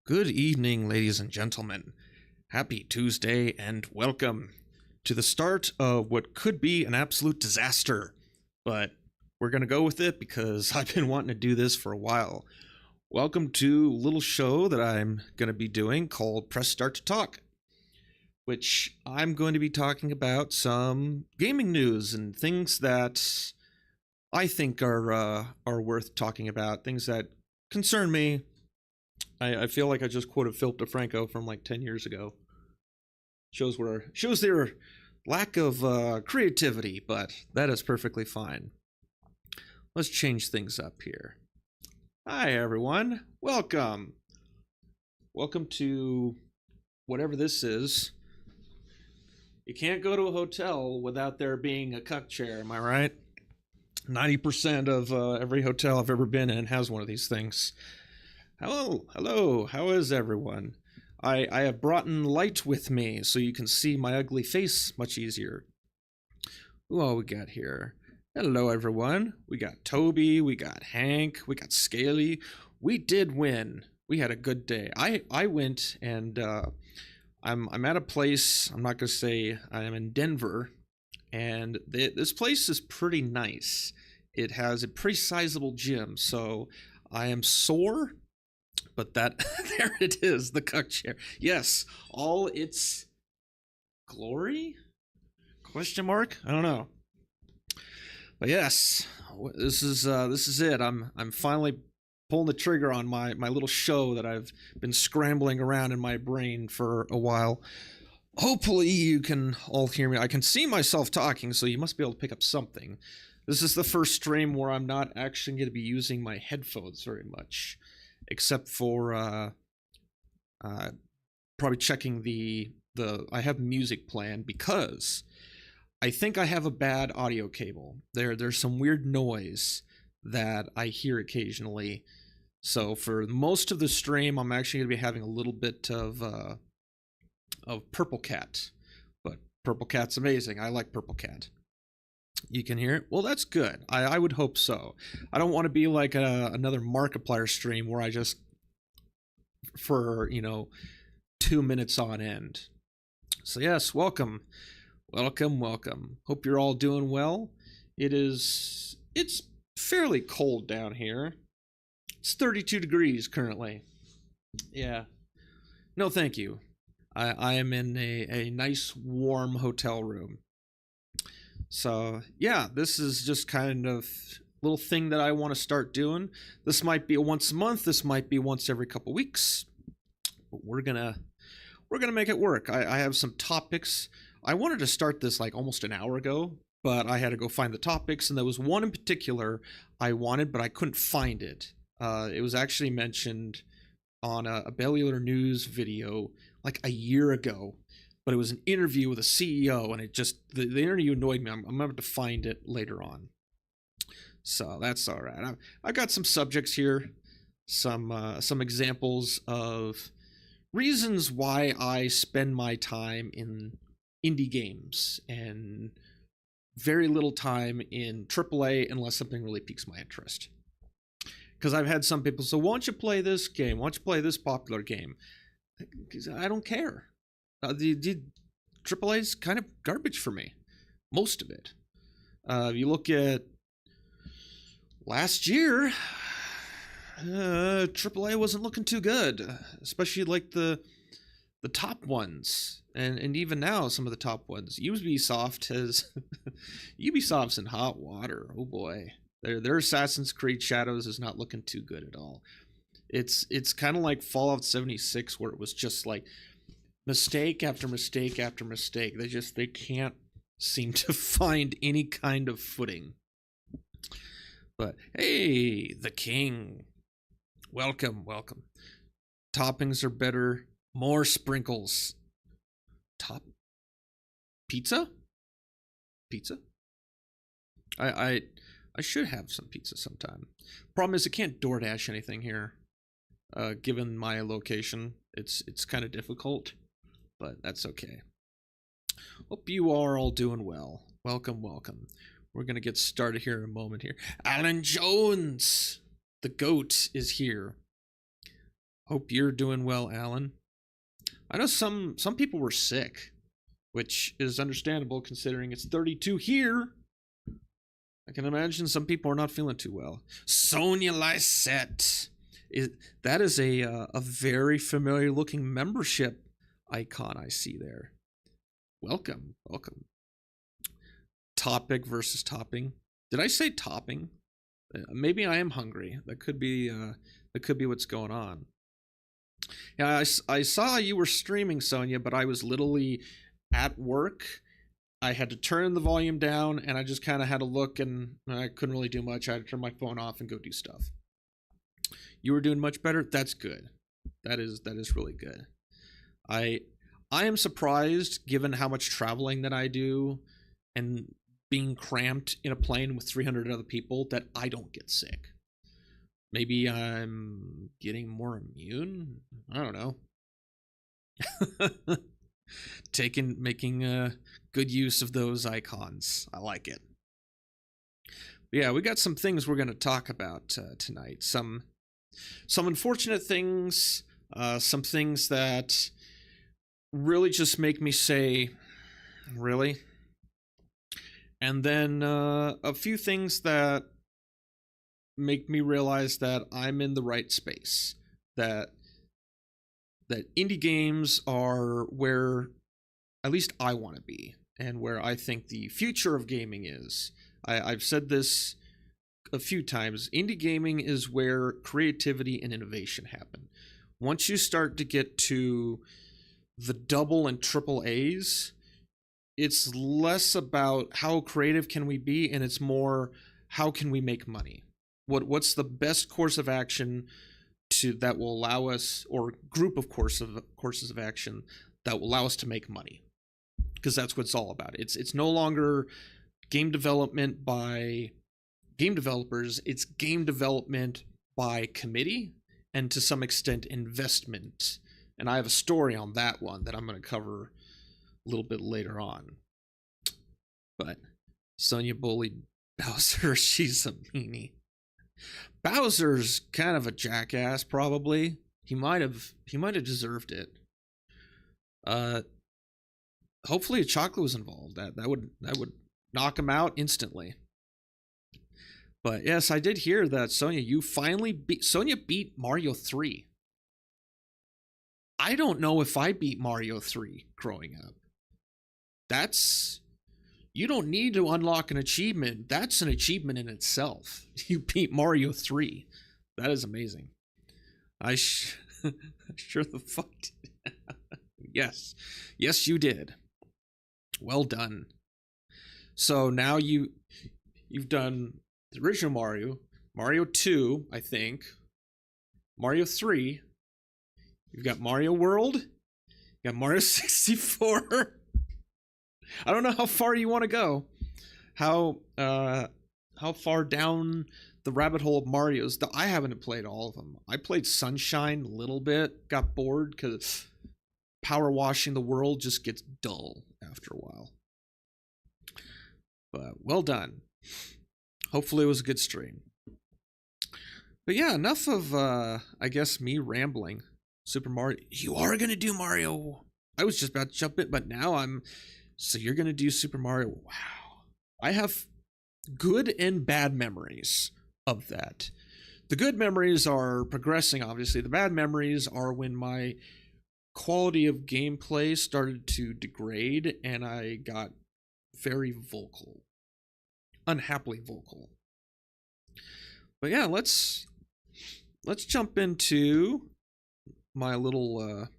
Good evening, ladies and gentlemen. Happy Tuesday and welcome to the start of what could be an absolute disaster. But we're going to go with it because I've been wanting to do this for a while. Welcome to a little show that I'm going to be doing called Press Start to Talk, which I'm going to be talking about some gaming news and things that I think are worth talking about, things that concern me. I feel like I just quoted Philip DeFranco from like 10 years ago. Shows their lack of creativity, but that is perfectly fine. Let's change things up here. Hi everyone, welcome to whatever this is. You can't go to a hotel without there being a cuck chair, am I right? 90% of every hotel I've ever been in has one of these things. Hello, how is everyone? I have brought in light with me so you can see my ugly face much easier. Who all we got here? Hello everyone. We got Toby, we got Hank, we got Scaly. We did win. We had a good day. I went and I'm at a place, I'm not going to say I'm in Denver, and this place is pretty nice. It has a pretty sizable gym, so I am sore. But that, there it is, the cuck chair. Yes, all its glory? Question mark? I don't know. But yes, this is it. I'm finally pulling the trigger on my little show that I've been scrambling around in my brain for a while. Hopefully you can all hear me. I can see myself talking, so you must be able to pick up something. This is the first stream where I'm not actually going to be using my headphones very much, except for probably checking the I have music planned because I think I have a bad audio cable. There's some weird noise that I hear occasionally. So for most of the stream, I'm actually going to be having a little bit of Purple Cat. But Purple Cat's amazing. I like Purple Cat. You can hear it? Well, that's good. I would hope so. I don't want to be like another Markiplier stream where I just, for, 2 minutes on end. So yes, welcome. Hope you're all doing well. It's fairly cold down here. It's 32 degrees currently. Yeah. No, thank you. I am in a nice warm hotel room. So yeah, this is just kind of a little thing that I want to start doing. This might be once a month, this might be once every couple weeks, but we're gonna make it work. I have some topics. I wanted to start this like almost an hour ago, but I had to go find the topics, and there was one in particular I wanted, but I couldn't find it. It was actually mentioned on a Bellular News video like a year ago, but it was an interview with a CEO, and it just, the interview annoyed me. I'm going to have to find it later on. So that's all right. I've got some subjects here, some examples of reasons why I spend my time in indie games and very little time in AAA unless something really piques my interest. Because I've had some people say, why don't you play this game? Why don't you play this popular game? Because I don't care. The AAA is kind of garbage for me, most of it. You look at last year, AAA wasn't looking too good, especially like the top ones, and even now some of the top ones. Ubisoft's in hot water. Oh boy, their Assassin's Creed Shadows is not looking too good at all. It's kind of like Fallout 76, where it was just like mistake after mistake after mistake. They can't seem to find any kind of footing. But hey, the king, welcome. Toppings are better, more sprinkles. Top pizza. I should have some pizza sometime. Problem is I can't DoorDash anything here. Given my location, it's kind of difficult, but that's okay. Hope you are all doing well. Welcome. We're going to get started here in a moment here. Alan Jones, the GOAT, is here. Hope you're doing well, Alan. I know some people were sick, which is understandable considering it's 32 here. I can imagine some people are not feeling too well. Sonia Lysette. That is a very familiar looking membership icon I see there. Welcome. Topic versus topping. Did I say topping? Maybe I am hungry. That could be what's going on. Yeah, I saw you were streaming, Sonia, but I was literally at work. I had to turn the volume down, and I just kind of had to look, and I couldn't really do much. I had to turn my phone off and go do stuff. You were doing much better. That's good. That is really good. I am surprised, given how much traveling that I do, and being cramped in a plane with 300 other people, that I don't get sick. Maybe I'm getting more immune. I don't know. Making good use of those icons. I like it. But yeah, we got some things we're going to talk about tonight. Some unfortunate things. Some things that really just make me say, really? And then a few things that make me realize that I'm in the right space. That indie games are where at least I want to be, and where I think the future of gaming is. I've said this a few times. Indie gaming is where creativity and innovation happen. Once you start to get to the double and triple A's, it's less about how creative can we be, and it's more how can we make money. What's the best course of action that will allow us, or group of courses of action that will allow us to make money, because that's what it's all about. It's no longer game development by game developers. It's game development by committee, and to some extent investment. And I have a story on that one that I'm going to cover a little bit later on. But Sonia bullied Bowser. She's a meanie. Bowser's kind of a jackass, probably. He might have deserved it. Hopefully a chocolate was involved. That would knock him out instantly. But yes, I did hear that Sonia beat Mario 3. I don't know if I beat Mario 3 growing up. You don't need to unlock an achievement. That's an achievement in itself. You beat Mario 3. That is amazing. I sure the fuck did. Yes, you did. Well done. So now you've done the original Mario 2, I think, Mario 3. You've got Mario World. You got Mario 64. I don't know how far you want to go. How far down the rabbit hole of Mario's? I haven't played all of them. I played Sunshine a little bit. Got bored because power washing the world just gets dull after a while. But well done. Hopefully it was a good stream. But yeah, enough of I guess me rambling. Super Mario. You are gonna do Mario. I was just about to jump in, but now so you're gonna do Super Mario. Wow. I have good and bad memories of that. The good memories are progressing, obviously. The bad memories are when my quality of gameplay started to degrade and I got very vocal. Unhappily vocal. But yeah, let's jump into my little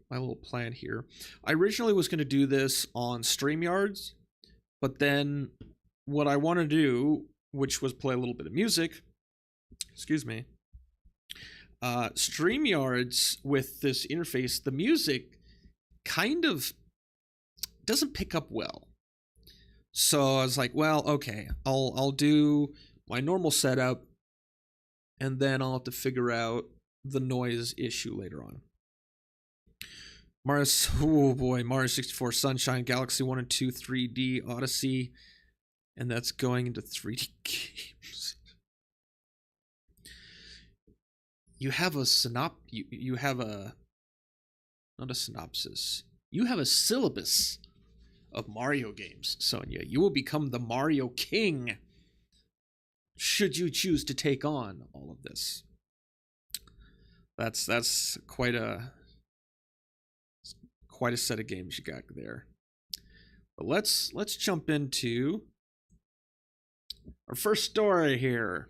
plan here. I originally was going to do this on StreamYards, but then what I want to do, which was play a little bit of music, StreamYards with this interface, the music kind of doesn't pick up well. So I was like, well, okay, I'll do my normal setup, and then I'll have to figure out the noise issue later on. Mario 64, Sunshine, Galaxy 1 and 2, 3D, Odyssey, and that's going into 3D games. you have a you have a, not a synopsis. You have a syllabus of Mario games, Sonia. You will become the Mario King should you choose to take on all of this. That's quite a set of games you got there. But let's jump into our first story here.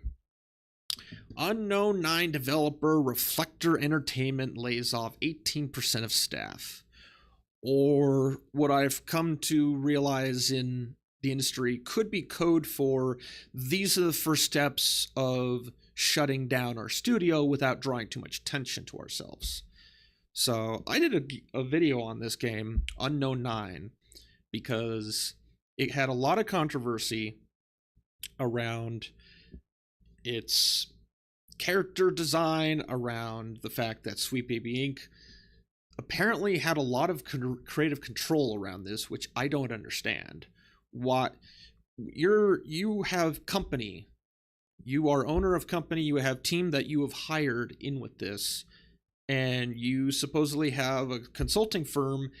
Unknown 9 developer Reflector Entertainment lays off 18% of staff. Or what I've come to realize in the industry could be code for these are the first steps of shutting down our studio without drawing too much attention to ourselves. So I did a video on this game, Unknown 9, because it had a lot of controversy around its character design, around the fact that Sweet Baby Inc. apparently had a lot of creative control around this, which I don't understand. What you have company, you are owner of company, you have team that you have hired in with this, and you supposedly have a consulting firm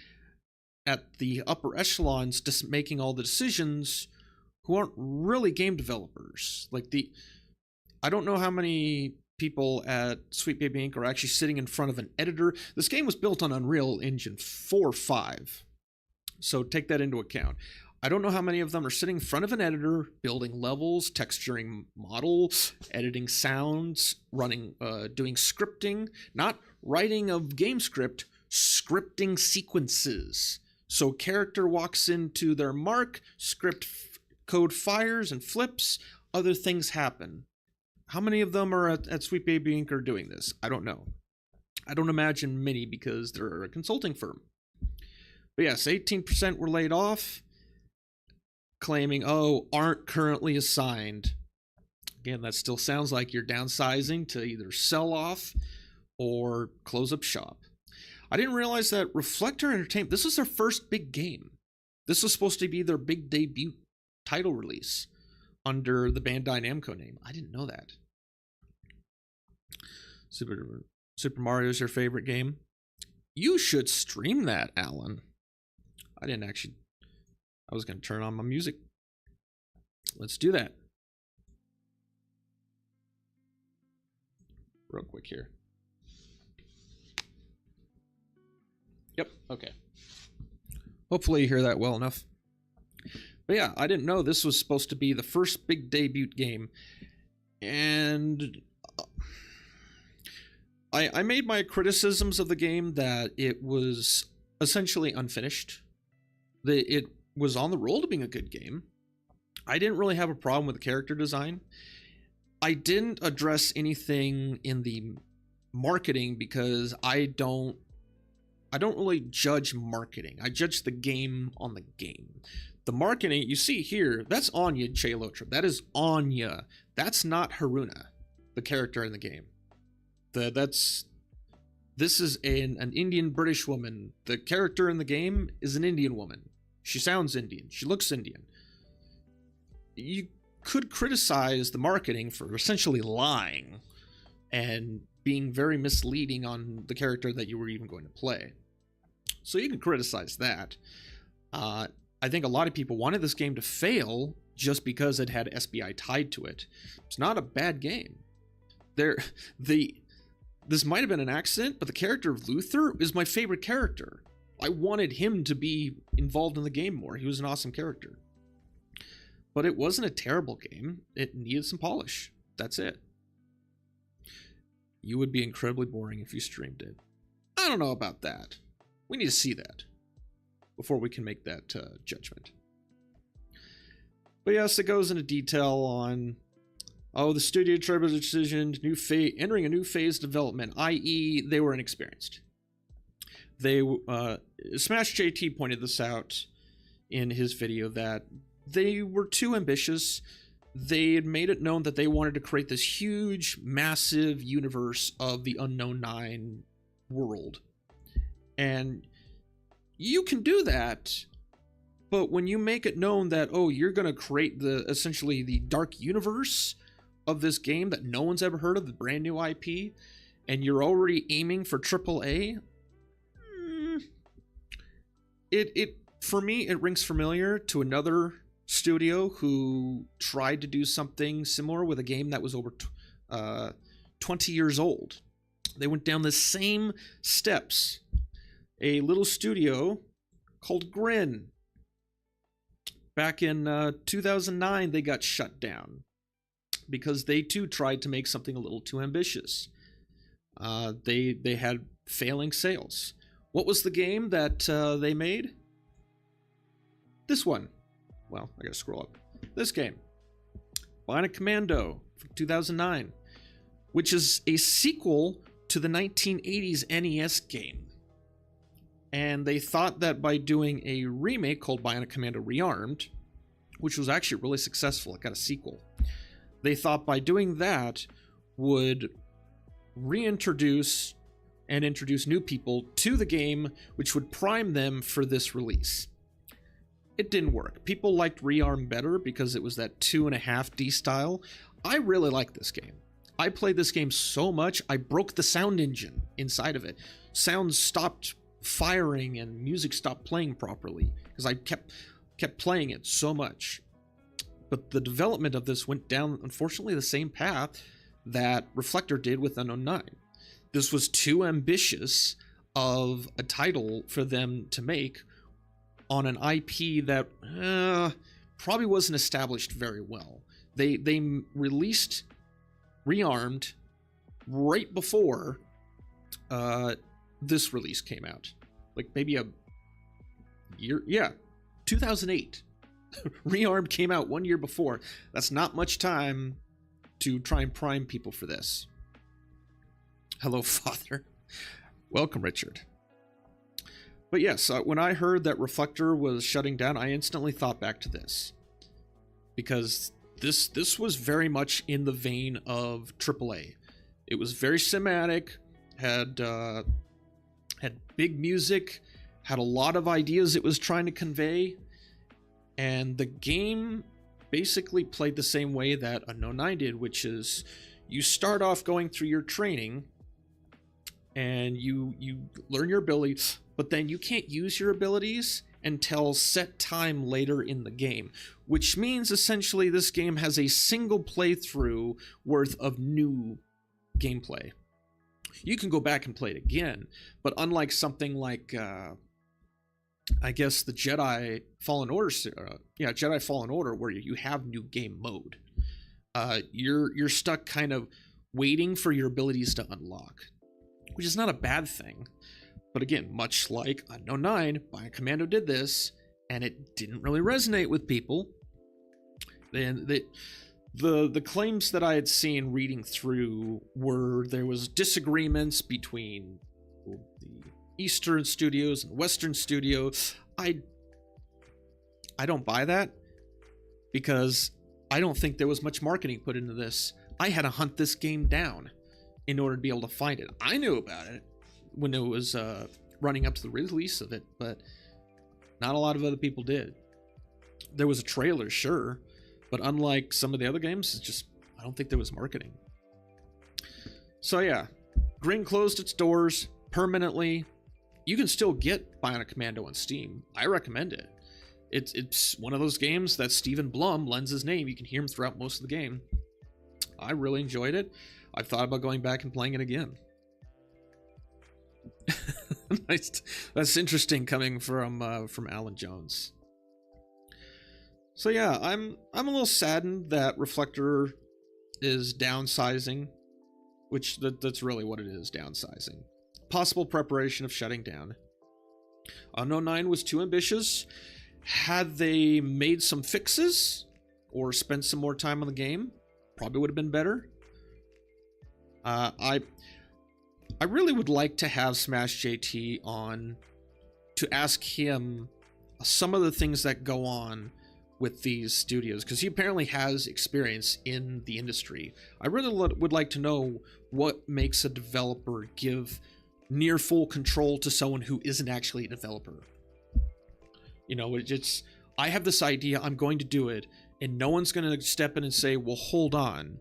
at the upper echelons just making all the decisions who aren't really game developers. Like I don't know how many people at Sweet Baby Inc. are actually sitting in front of an editor. This game was built on Unreal Engine 4 or 5, so take that into account. I don't know how many of them are sitting in front of an editor, building levels, texturing models, editing sounds, running, doing scripting, not writing of game script, scripting sequences. So character walks into their mark, script code fires and flips, other things happen. How many of them are at Sweet Baby Inc. are doing this? I don't know. I don't imagine many because they're a consulting firm. But yes, 18% were laid off, claiming, aren't currently assigned. Again, that still sounds like you're downsizing to either sell off or close up shop. I didn't realize that Reflector Entertainment, this was their first big game. This was supposed to be their big debut title release under the Bandai Namco name. I didn't know that. Super Mario is your favorite game? You should stream that, Alan. I was going to turn on my music. Let's do that. Real quick here. Yep, okay. Hopefully you hear that well enough. But yeah, I didn't know this was supposed to be the first big debut game. And I made my criticisms of the game that it was essentially unfinished. It was on the roll to being a good game. I didn't really have a problem with the character design. I didn't address anything in the marketing because I don't really judge marketing. I judge the game on the game. The marketing, you see here, that's Anya Chalotra. That is Anya. That's not Haruna, the character in the game. This is an Indian British woman. The character in the game is an Indian woman. She sounds Indian. She looks Indian. You could criticize the marketing for essentially lying and being very misleading on the character that you were even going to play. So you can criticize that. I think a lot of people wanted this game to fail just because it had SBI tied to it. It's not a bad game. This might have been an accident, but the character of Luther is my favorite character. I wanted him to be involved in the game more. He was an awesome character. But it wasn't a terrible game. It needed some polish. That's it. You would be incredibly boring if you streamed it. I don't know about that. We need to see that before we can make that judgment. But yes, it goes into detail on the studio tried decision, entering a new phase of development, i.e. they were inexperienced. Smash JT pointed this out in his video that they were too ambitious. They had made it known that they wanted to create this huge, massive universe of the Unknown 9 world. And you can do that, but when you make it known that, you're going to create essentially the dark universe of this game that no one's ever heard of, the brand new IP, and you're already aiming for AAA, it for me, it rings familiar to another studio who tried to do something similar with a game that was over 20 years old. They went down the same steps. A little studio called Grin. Back in 2009, they got shut down because they too tried to make something a little too ambitious. They had failing sales. What was the game that they made? This one. Well, I gotta scroll up. This game. Bionic Commando from 2009, which is a sequel to the 1980s NES game. And they thought that by doing a remake called Bionic Commando Rearmed, which was actually really successful, it got a sequel. They thought by doing that would reintroduce and introduce new people to the game, which would prime them for this release. It didn't work. People liked Rearm better because it was that 2.5D style. I really like this game. I played this game so much, I broke the sound engine inside of it. Sounds stopped firing and music stopped playing properly because I kept playing it so much. But the development of this went down, unfortunately, the same path that Reflector did with Unknown 9. This was too ambitious of a title for them to make on an IP that probably wasn't established very well. They released Rearmed right before this release came out. Like maybe a year, 2008. Rearmed came out 1 year before. That's not much time to try and prime people for this. Hello, Father. Welcome, Richard. But yes, when I heard that Reflector was shutting down, I instantly thought back to this. Because this was very much in the vein of AAA. It was very cinematic, had big music, had a lot of ideas it was trying to convey, and the game basically played the same way that Unknown 9 did, which is you start off going through your training, and you learn your abilities, but then you can't use your abilities until set time later in the game, which means essentially this game has a single playthrough worth of new gameplay. You can go back and play it again, but unlike something like I guess the Jedi Fallen Order, Jedi Fallen Order, where you have new game mode, you're stuck kind of waiting for your abilities to unlock, which is not a bad thing. But again, much like Unknown 9, Bionic Commando did this, and it didn't really resonate with people. And the claims that I had seen reading through were there was disagreements between the Eastern studios and Western studios. I don't buy that, because I don't think there was much marketing put into this. I had to hunt this game down in order to be able to find it. I knew about it when it was running up to the release of it, but not a lot of other people did. There was a trailer, sure, but unlike some of the other games, it's just, I don't think there was marketing. So yeah, Grin closed its doors permanently. You can still get Bionic Commando on Steam. I recommend it. It's one of those games that Stephen Blum lends his name. You can hear him throughout most of the game. I really enjoyed it. I've thought about going back and playing it again. That's interesting coming from Alan Jones. So yeah, I'm a little saddened that Reflector is downsizing, which that's really what it is, downsizing. Possible preparation of shutting down. Unknown 9 was too ambitious. Had they made some fixes or spent some more time on the game, probably would have been better. I really would like to have Smash JT on to ask him some of the things that go on with these studios, because he apparently has experience in the industry. I really would like to know what makes a developer give near full control to someone who isn't actually a developer. You know, it's I have this idea, I'm going to do it, and no one's going to step in and say, well, hold on,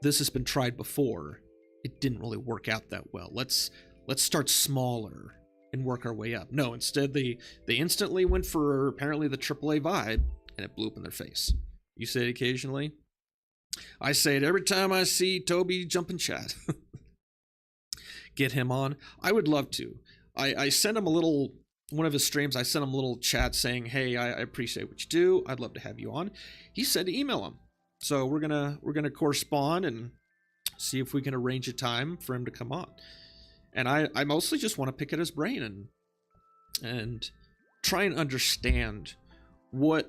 this has been tried before. it didn't really work out that well. Let's start smaller and work our way up. No, instead they instantly went for apparently the AAA vibe, and it blew up in their face. You say it occasionally. I say it every time I see Toby jump in chat. Get him on. I would love to. I sent him a little, one of his streams, I sent him a little chat saying, hey, I appreciate what you do. I'd love to have you on. He said to email him. So we're gonna correspond and see if we can arrange a time for him to come on. And I mostly just want to pick at his brain and try and understand why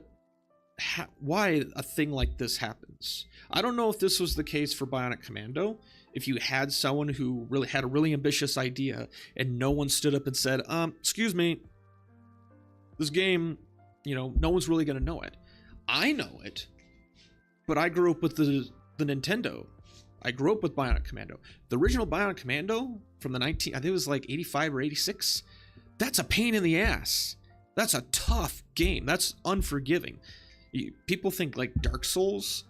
a thing like this happens. I don't know if this was the case for Bionic Commando. If you had someone who really had a really ambitious idea and no one stood up and said, excuse me, this game, no one's really going to know it. I know it, but I grew up with the Nintendo. I grew up with Bionic Commando. The original Bionic Commando from the I think it was like 85 or 86. That's a pain in the ass. That's a tough game. That's unforgiving. People think like Dark Souls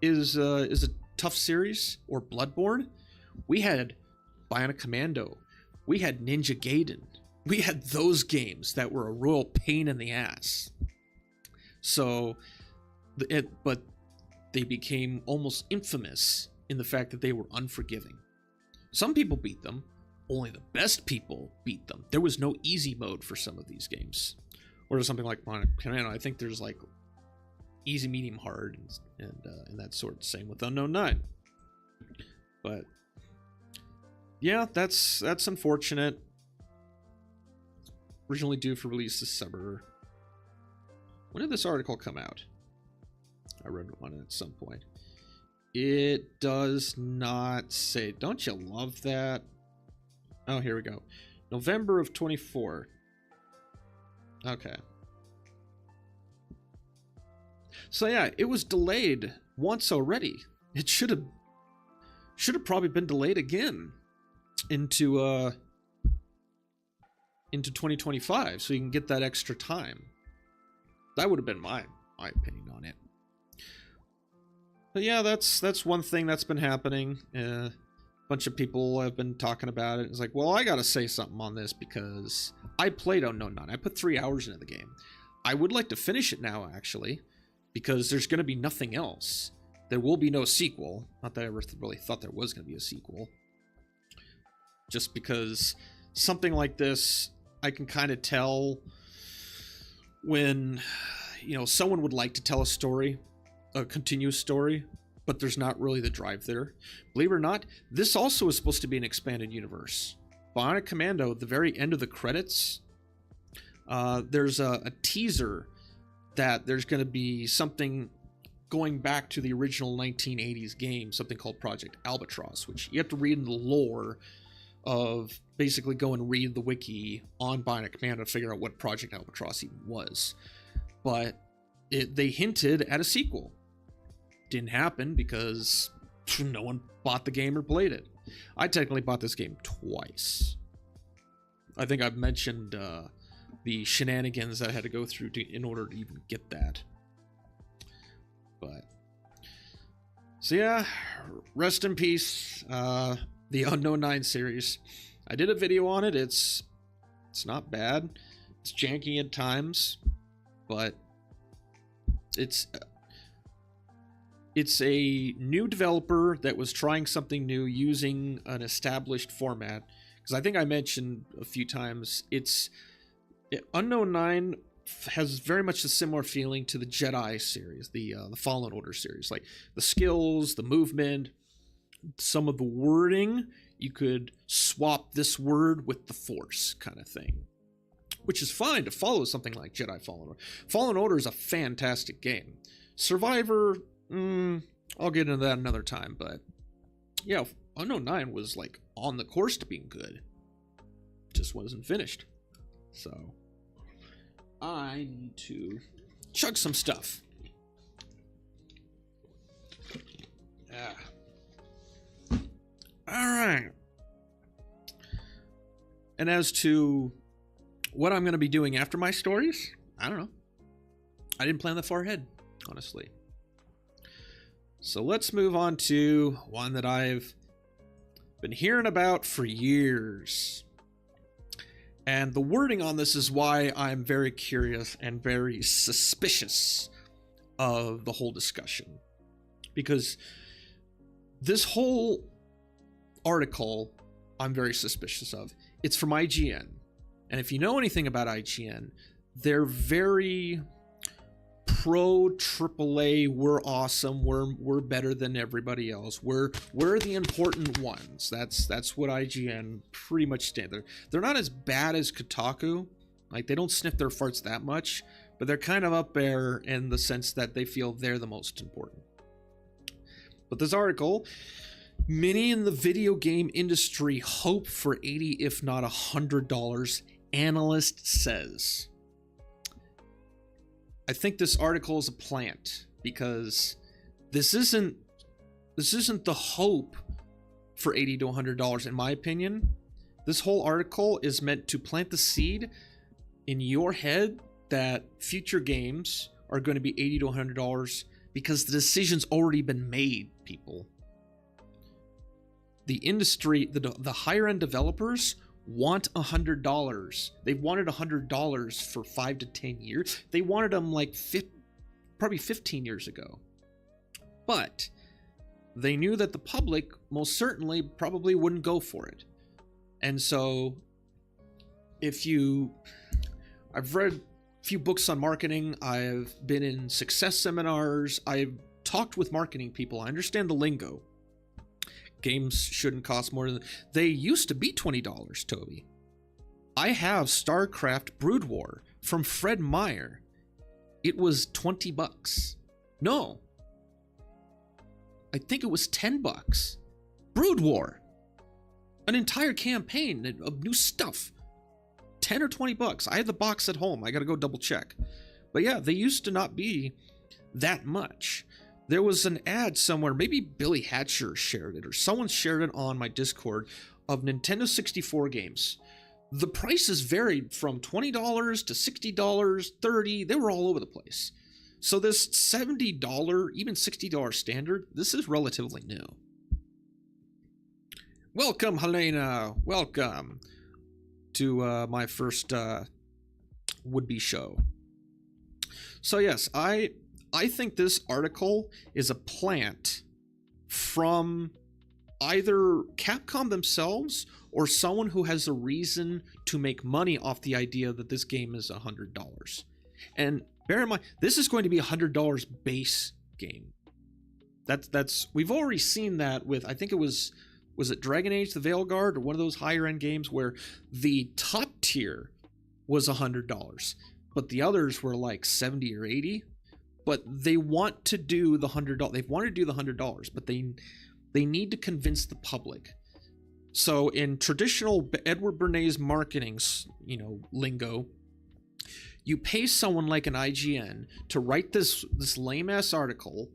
is a tough series, or Bloodborne. We had Bionic Commando. We had Ninja Gaiden. We had those games that were a real pain in the ass. So, but they became almost infamous in the fact that they were unforgiving. Some people beat them. Only the best people beat them. There was no easy mode for some of these games. Or something like Bionic Commando. I think there's like easy, medium, hard, and that sort. Same with Unknown 9. But yeah, that's unfortunate. Originally due for release this summer. When did this article come out? I read one at some point. It does not say. Don't you love that? Oh, here we go. November of 24. Okay. So yeah, it was delayed once already. It should have probably been delayed again into 2025, so you can get that extra time. That would have been my opinion on it. But yeah, that's one thing that's been happening. A bunch of people have been talking about it. It's like, well, I gotta say something on this because I played Unknown 9. I put 3 hours into the game. I would like to finish it now, actually, because there's going to be nothing else. There will be no sequel. Not that I ever really thought there was going to be a sequel. Just because something like this, I can kind of tell when, someone would like to tell a story, a continuous story, but there's not really the drive there. Believe it or not, this also is supposed to be an expanded universe. Bionic Commando, at the very end of the credits, there's a teaser that there's going to be something going back to the original 1980s game, something called Project Albatross, which you have to read in the lore of, basically go and read the wiki on Bionic Commando to figure out what Project Albatross even was. But they hinted at a sequel. Didn't happen because no one bought the game or played it. I technically bought this game twice. I think I've mentioned the shenanigans that I had to go through in order to even get that. But so yeah, rest in peace, the Unknown 9 series. I did a video on it. It's not bad. It's janky at times, but it's a new developer that was trying something new using an established format. Because I think I mentioned a few times, Unknown 9 has very much a similar feeling to the Jedi series, the Fallen Order series. Like the skills, the movement, some of the wording, you could swap this word with the Force kind of thing. Which is fine to follow something like Jedi Fallen Order. Fallen Order is a fantastic game. Survivor, I'll get into that another time, but yeah, Unknown 9 was like on the course to being good. Just wasn't finished. So I need to chug some stuff. Yeah. Alright. And as to what I'm going to be doing after my stories, I don't know. I didn't plan that far ahead, honestly. So let's move on to one that I've been hearing about for years. And the wording on this is why I'm very curious and very suspicious of the whole discussion. Because this whole article I'm very suspicious of. It's from IGN. And if you know anything about IGN, they're very pro AAA. We're awesome. We're better than everybody else. We're the important ones. That's what IGN pretty much stand. They're not as bad as Kotaku. Like, they don't sniff their farts that much, but they're kind of up there in the sense that they feel they're the most important. But this article, many in the video game industry hope for $80 if not $100, analyst says. I think this article is a plant, because this isn't the hope for $80 to $100 in my opinion. This whole article is meant to plant the seed in your head that future games are going to be $80 to $100 because the decision's already been made, people. The industry, the higher end developers want $100. They've wanted $100 for 5 to 10 years. They wanted them like probably 15 years ago. But they knew that the public most certainly probably wouldn't go for it. And so I've read a few books on marketing. I've been in success seminars. I've talked with marketing people. I understand the lingo. Games shouldn't cost more than... They used to be $20, Toby. I have StarCraft Brood War from Fred Meyer. It was $20. No. I think it was $10. Brood War. An entire campaign of new stuff. 10 or 20 bucks. I have the box at home. I gotta go double check. But yeah, they used to not be that much. There was an ad somewhere, maybe Billy Hatcher shared it, or someone shared it on my Discord, of Nintendo 64 games. The prices varied from $20 to $60, $30, they were all over the place. So this $70, even $60 standard, this is relatively new. Welcome, Helena, welcome to my first would-be show. So yes, I think this article is a plant from either Capcom themselves or someone who has a reason to make money off the idea that this game is $100. And bear in mind, this is going to be $100 base game. That's we've already seen that with, I think it was it Dragon Age the Veilguard, or one of those higher end games where the top tier was $100, but the others were like 70 or 80. But they want to do the $100. They want to do the $100, but they need to convince the public. So in traditional Edward Bernays marketing, lingo, you pay someone like an IGN to write this lame ass article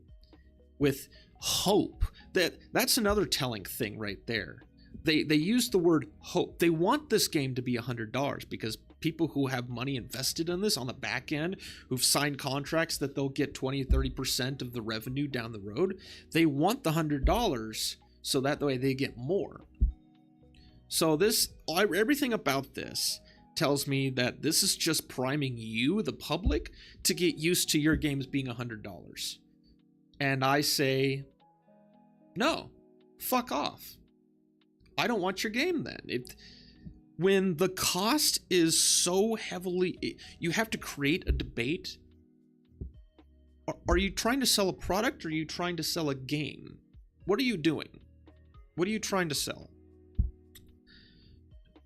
with hope. That's another telling thing right there. They use the word hope. They want this game to be $100 because people who have money invested in this on the back end, who've signed contracts that they'll get 20-30% of the revenue down the road, they want the $100 so that way they get more. So everything about this tells me that this is just priming you, the public, to get used to your games being $100. And I say, no, fuck off. I don't want your game then. When the cost is so heavily, you have to create a debate. Are you trying to sell a product, or are you trying to sell a game? What are you doing? What are you trying to sell?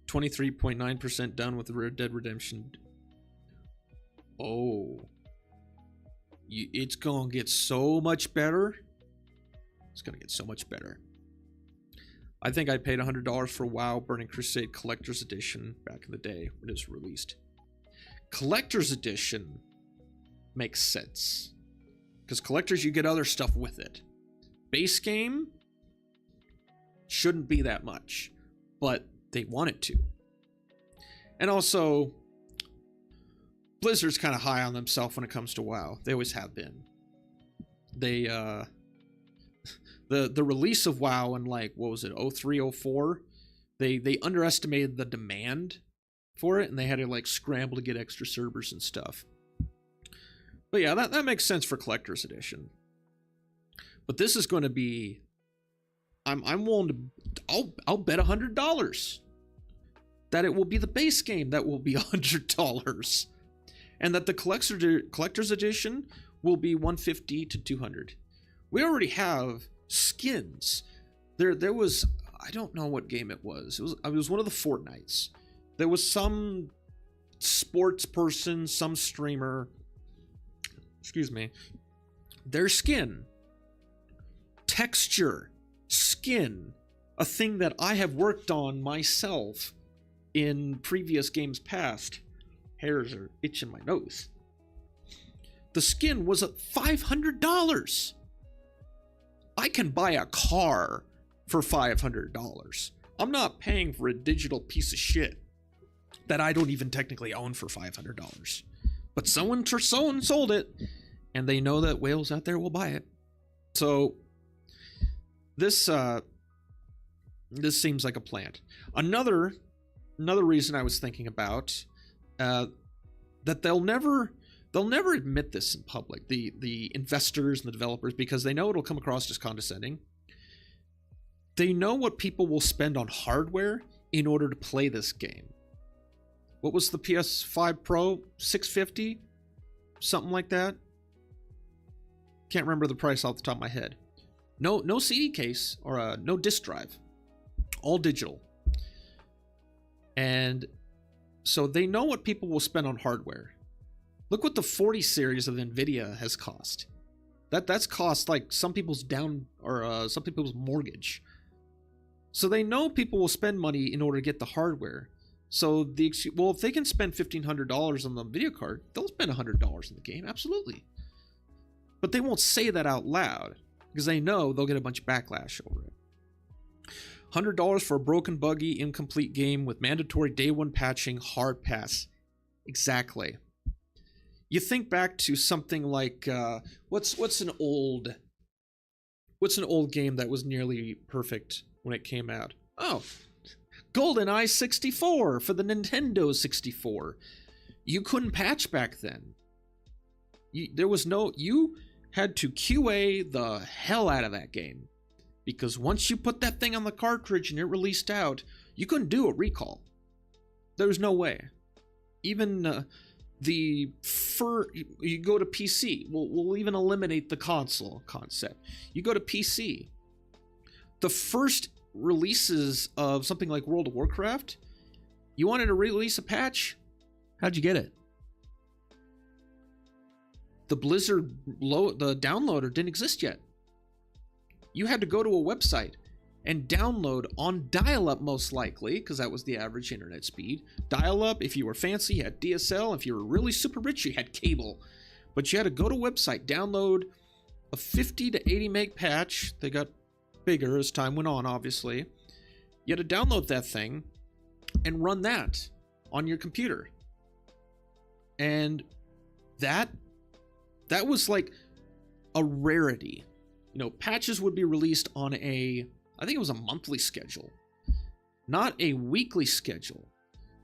23.9% done with the Red Dead Redemption. Oh. It's gonna get so much better. It's gonna get so much better. I think I paid $100 for WoW Burning Crusade Collector's Edition back in the day when it was released. Collector's Edition makes sense, because Collectors, you get other stuff with it. Base game shouldn't be that much, but they want it to. And also, Blizzard's kind of high on themselves when it comes to WoW. They always have been. The The release of WoW in like, what was it, 03, 04, they underestimated the demand for it, and they had to like scramble to get extra servers and stuff. But yeah, that makes sense for collector's edition. But this is going to be, I'm willing to, I'll bet $100 that it will be the base game that will be $100, and that the collector's edition will be $150 to $200. We already have skins. There was, I don't know what game it was. It was one of the Fortnites. There was some sports person, some streamer, excuse me, their skin, texture, skin, a thing that I have worked on myself in previous games past. Hairs are itching my nose. The skin was at $500. I can buy a car for $500. I'm not paying for a digital piece of shit that I don't even technically own for $500. But someone sold it, and they know that whales out there will buy it. So this seems like a plan. Another reason I was thinking about that they'll never admit this in public, the investors and the developers, because they know it'll come across as condescending. They know what people will spend on hardware in order to play this game. What was the PS5 Pro? $650? Something like that? Can't remember the price off the top of my head. No CD case or no disc drive. All digital. And so they know what people will spend on hardware. Look what the 40 series of Nvidia has cost. That's cost like some people's some people's mortgage. So they know people will spend money in order to get the hardware. So if they can spend $1,500 on the video card, they'll spend $100 in the game, absolutely. But they won't say that out loud because they know they'll get a bunch of backlash over it. $100 for a broken, buggy, incomplete game with mandatory day one patching, hard pass. Exactly. You think back to something like what's an old game that was nearly perfect when it came out? Oh, GoldenEye 64 for the Nintendo 64. You couldn't patch back then. You had to QA the hell out of that game. Because once you put that thing on the cartridge and it released out, you couldn't do a recall. There was no way. Even you go to PC. We'll even eliminate the console concept. You go to PC. The first releases of something like World of Warcraft, you wanted to release a patch? How'd you get it? The Blizzard the downloader didn't exist yet. You had to go to a website and download on dial-up, most likely, because that was the average internet speed. Dial-up, if you were fancy, you had DSL. If you were really super rich, you had cable. But you had to go to a website, download a 50 to 80 meg patch. They got bigger as time went on, obviously. You had to download that thing and run that on your computer. And that was like a rarity. You know, patches would be released on I think it was a monthly schedule, not a weekly schedule.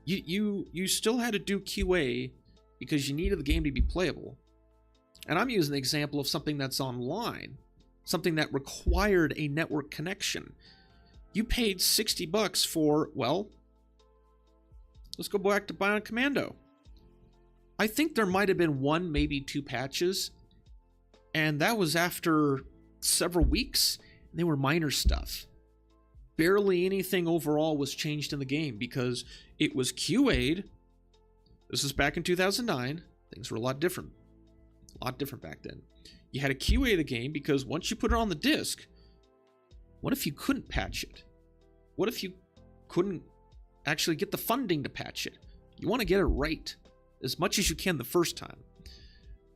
You still had to do QA because you needed the game to be playable. And I'm using the example of something that's online, something that required a network connection. You paid $60 for, well, let's go back to Bionic Commando. I think there might have been one, maybe two patches, and that was after several weeks. They were minor stuff. Barely anything overall was changed in the game because it was QA'd. This was back in 2009. Things were a lot different. A lot different back then. You had to QA the game because once you put it on the disc, what if you couldn't patch it? What if you couldn't actually get the funding to patch it? You want to get it right as much as you can the first time.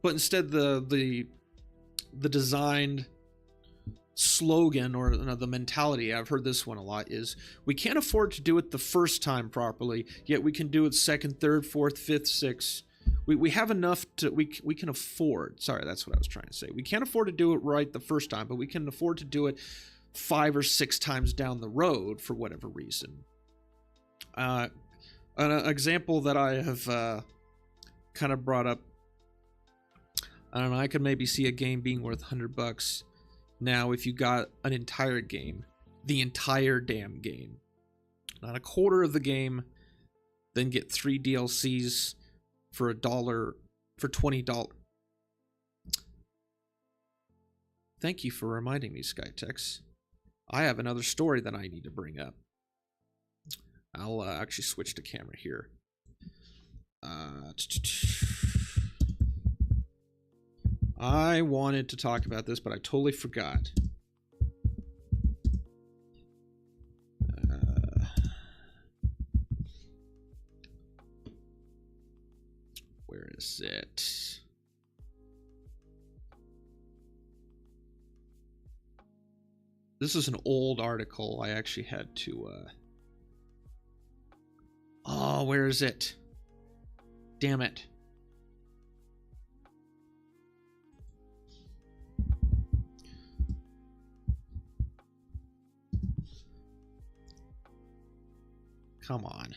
But instead the designed slogan or the mentality, I've heard this one a lot, is we can't afford to do it the first time properly, yet we can do it second, third, fourth, fifth, sixth. We have enough to, we can afford, sorry, that's what I was trying to say. We can't afford to do it right the first time, but we can afford to do it 5 or 6 times down the road for whatever reason. An example that I have kind of brought up, I don't know, I could maybe see a game being worth $100 now if you got an entire game, the entire damn game, not a quarter of the game, then get 3 DLCs for $1, for $20. Thank you for reminding me, Skytex. I have another story that I need to bring up. I'll actually switch to camera here. I wanted to talk about this, but I totally forgot. Where is it? This is an old article. I actually had to... Oh, where is it? Damn it. Come on.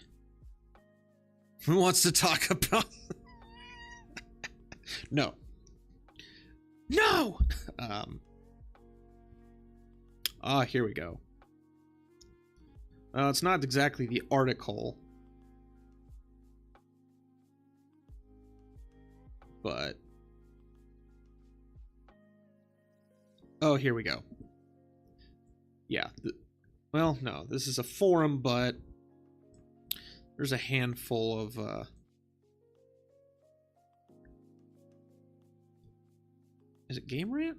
Who wants to talk about... No. No! Here we go. It's not exactly the article. But... Oh, here we go. Yeah. Well, no, this is a forum, but... There's a handful of, Is it Game Rant?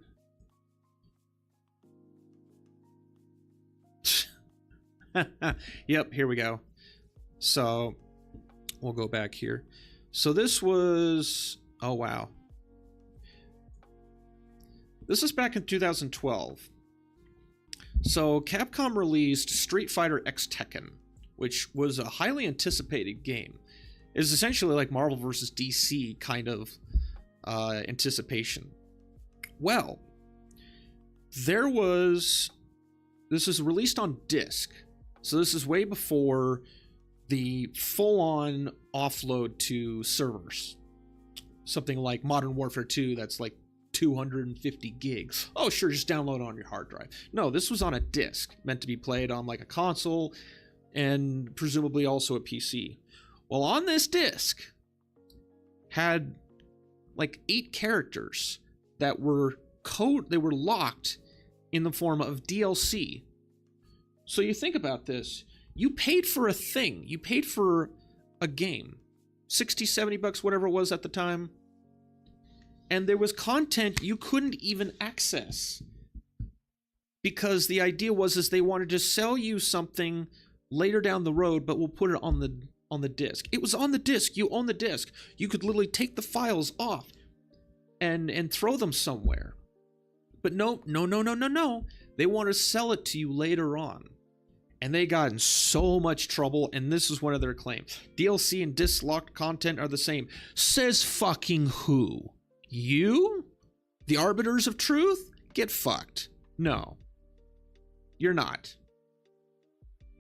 Yep, here we go. So, we'll go back here. So this was... Oh, wow. This is back in 2012. So, Capcom released Street Fighter X Tekken, which was a highly anticipated game. It was essentially like Marvel vs. DC kind of anticipation. Well, there was... This was released on disc. So this is way before the full-on offload to servers. Something like Modern Warfare 2 that's like 250 gigs. Oh, sure, just download it on your hard drive. No, this was on a disc, meant to be played on like a console, and presumably also a PC. Well, on this disc had like 8 characters that were they were locked in the form of DLC. So you think about this, you paid for a thing, you paid for a game, 60, 70 bucks, whatever it was at the time, and there was content you couldn't even access. Because the idea was they wanted to sell you something later down the road, but we'll put it on the disc. It was on the disc. You own the disc. You could literally take the files off and throw them somewhere. But no. They want to sell it to you later on. And they got in so much trouble, and this is one of their claims. DLC and disc locked content are the same. Says fucking who? You? The arbiters of truth? Get fucked. No. You're not.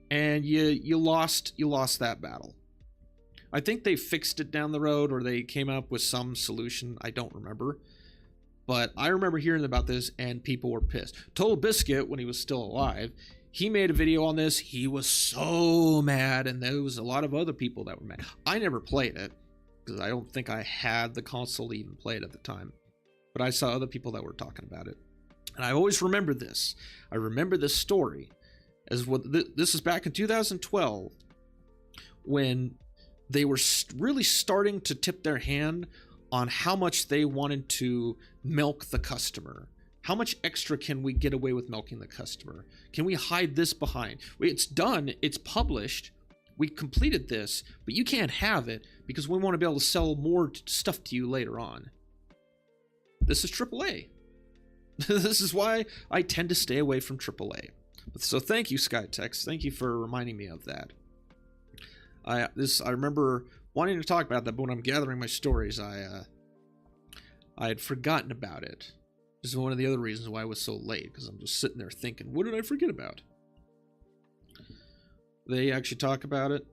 And you lost that battle. I think they fixed it down the road, or they came up with some solution. I don't remember. But I remember hearing about this, and people were pissed. Total Biscuit, when he was still alive, he made a video on this. He was so mad, and there was a lot of other people that were mad. I never played it, because I don't think I had the console to even play it at the time. But I saw other people that were talking about it. And I always remember this. I remember this story. This is back in 2012, when they were really starting to tip their hand on how much they wanted to milk the customer. How much extra can we get away with milking the customer? Can we hide this behind? It's done, it's published, we completed this, but you can't have it because we want to be able to sell more stuff to you later on. This is AAA. This is why I tend to stay away from AAA. So thank you, Skytex. Thank you for reminding me of that. I remember wanting to talk about that, but when I'm gathering my stories, I had forgotten about it. This is one of the other reasons why I was so late, because I'm just sitting there thinking, what did I forget about? They actually talk about it.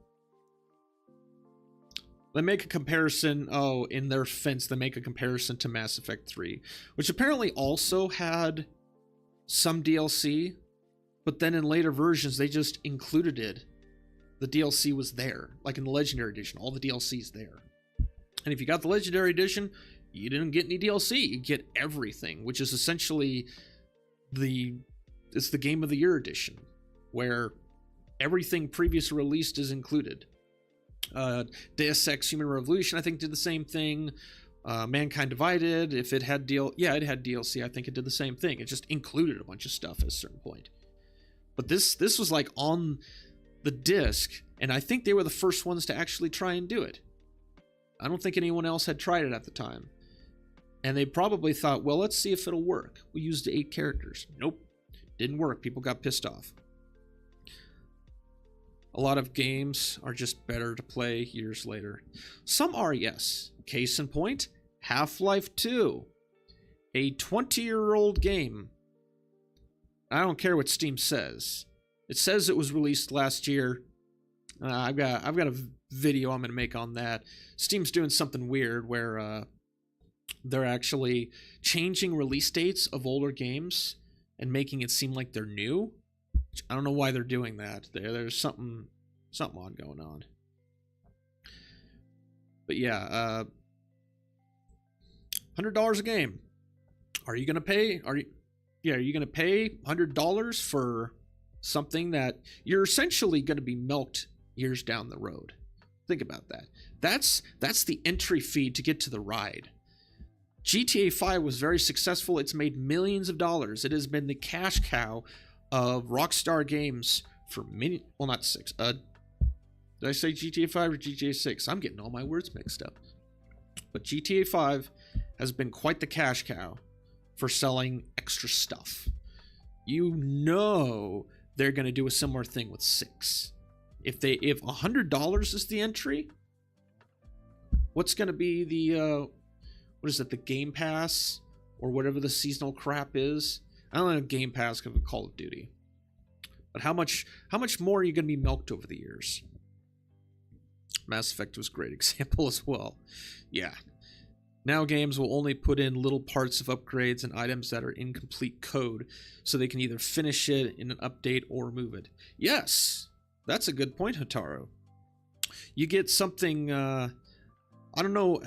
They make a comparison, in their defense, they make a comparison to Mass Effect 3, which apparently also had some DLC, but then in later versions, they just included it. The DLC was there, like in the Legendary Edition, all the DLC's there. And if you got the Legendary Edition, you didn't get any DLC, you get everything, which is essentially it's the Game of the Year edition, where everything previously released is included. Deus Ex Human Revolution, I think, did the same thing. Mankind Divided, if it had it had DLC, I think it did the same thing. It just included a bunch of stuff at a certain point. But this was like on the disc, and I think they were the first ones to actually try and do it. I don't think anyone else had tried it at the time. And they probably thought, well, let's see if it'll work. We used 8 characters. Nope. Didn't work. People got pissed off. A lot of games are just better to play years later. Some are, yes. Case in point, Half-Life 2. A 20-year-old game. I don't care what Steam says. It says it was released last year. I've got a video I'm going to make on that. Steam's doing something weird where they're actually changing release dates of older games and making it seem like they're new. I don't know why they're doing that. There's something on going on. But yeah, $100 a game. Are you gonna pay? Are you gonna pay $100 for something that you're essentially gonna be milked years down the road? Think about that. That's the entry fee to get to the ride. GTA 5 was very successful. It's made millions of dollars. It has been the cash cow of Rockstar Games for many... Well, not 6. Did I say GTA 5 or GTA 6? I'm getting all my words mixed up. But GTA 5 has been quite the cash cow for selling extra stuff. You know they're going to do a similar thing with 6. If $100 is the entry, what's going to be the... what is it, the Game Pass? Or whatever the seasonal crap is? I don't know Game Pass because of Call of Duty. But how much more are you going to be milked over the years? Mass Effect was a great example as well. Yeah. Now games will only put in little parts of upgrades and items that are incomplete code, so they can either finish it in an update or remove it. Yes! That's a good point, Hotaru. You get something, I don't know...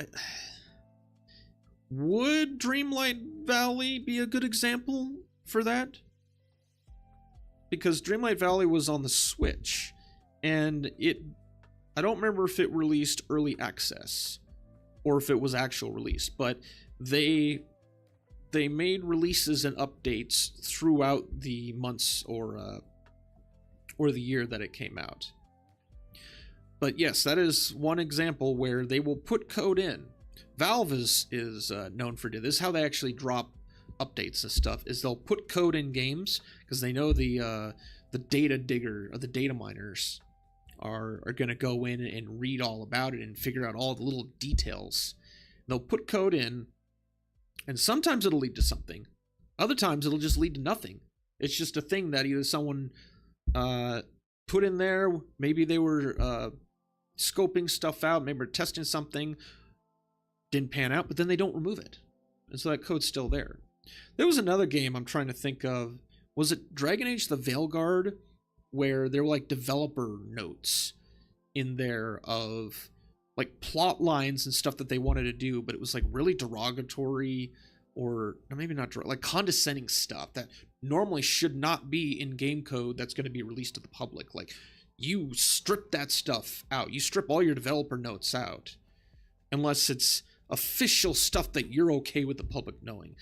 Would Dreamlight Valley be a good example for that? Because Dreamlight Valley was on the Switch, and I don't remember if it released early access or if it was actual release, but they made releases and updates throughout the months or the year that it came out. But yes, that is one example where they will put code in. Valve is known for doing this. This is how they actually drop updates and stuff, is they'll put code in games because they know the data digger or the data miners are going to go in and read all about it and figure out all the little details. They'll put code in, and sometimes it'll lead to something. Other times it'll just lead to nothing. It's just a thing that either someone put in there, maybe they were scoping stuff out, maybe they're testing something, didn't pan out, but then they don't remove it. And so that code's still there. There was another game I'm trying to think of. Was it Dragon Age the Veilguard? Where there were like developer notes in there of like plot lines and stuff that they wanted to do, but it was like really derogatory or maybe not, like condescending stuff that normally should not be in game code that's going to be released to the public. Like, you strip that stuff out. You strip all your developer notes out. Unless it's official stuff that you're okay with the public knowing.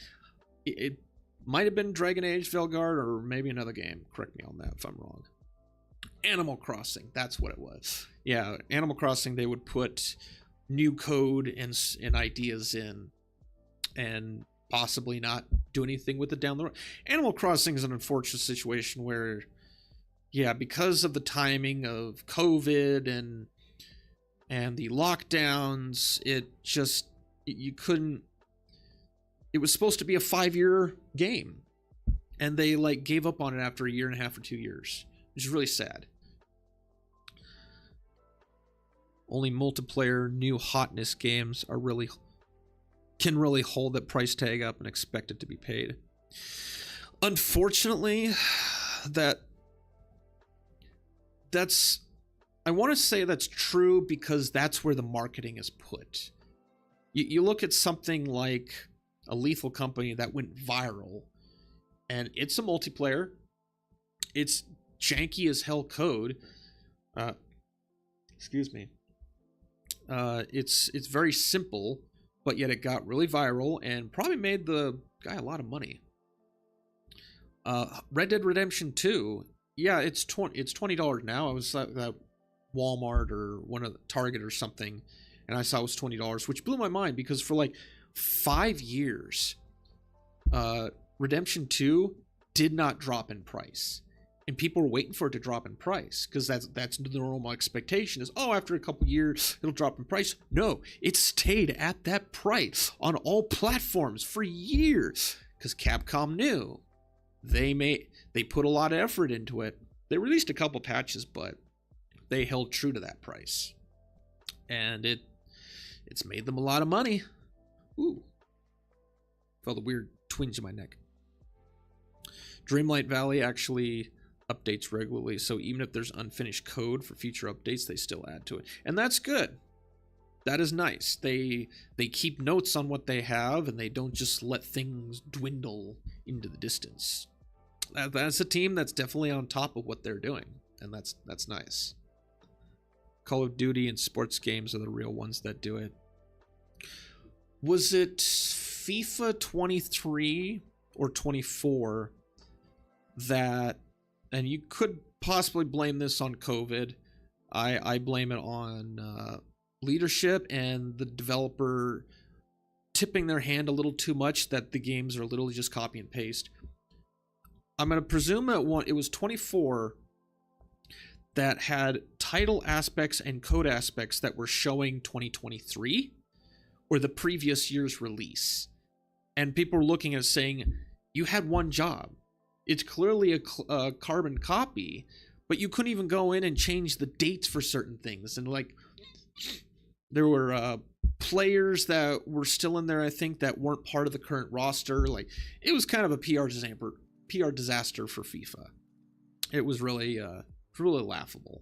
It might have been Dragon Age Veilguard or maybe another game. Correct me on that if I'm wrong. Animal Crossing, that's what it was. Yeah, Animal Crossing, they would put new code and ideas in and possibly not do anything with it down the road. Animal Crossing is an unfortunate situation where, yeah, because of the timing of COVID and the lockdowns, it It was supposed to be a 5-year game, and they like gave up on it after 1.5 or 2 years, which is really sad. Only multiplayer new hotness games can really hold that price tag up and expect it to be paid. Unfortunately, that's I want to say that's true because that's where the marketing is put. You look at something like a Lethal Company that went viral, and it's a multiplayer. It's janky as hell code. Excuse me. It's very simple, but yet it got really viral and probably made the guy a lot of money. Red Dead Redemption 2, yeah, it's $20 now. I was at Walmart or one of the Target or something, and I saw it was $20, which blew my mind because for like 5 years, Redemption 2 did not drop in price. And people were waiting for it to drop in price because that's the normal expectation is, oh, after a couple years, it'll drop in price. No, it stayed at that price on all platforms for years because Capcom knew. They put a lot of effort into it. They released a couple patches, but they held true to that price. And it's made them a lot of money. Ooh. Felt a weird twinge in my neck. Dreamlight Valley actually updates regularly, so even if there's unfinished code for future updates, they still add to it. And that's good. That is nice. They keep notes on what they have, and they don't just let things dwindle into the distance. That's a team that's definitely on top of what they're doing, and that's nice. Call of Duty and sports games are the real ones that do it. Was it FIFA 23 or 24 that, and you could possibly blame this on COVID. I blame it on leadership and the developer tipping their hand a little too much that the games are literally just copy and paste. I'm going to presume that it was 24 that had title aspects and code aspects that were showing 2023 or the previous year's release. And people were looking at it saying, you had one job. It's clearly a carbon copy, but you couldn't even go in and change the dates for certain things. And like, there were players that were still in there, I think, that weren't part of the current roster. Like, it was kind of a PR disaster for FIFA. It was really laughable.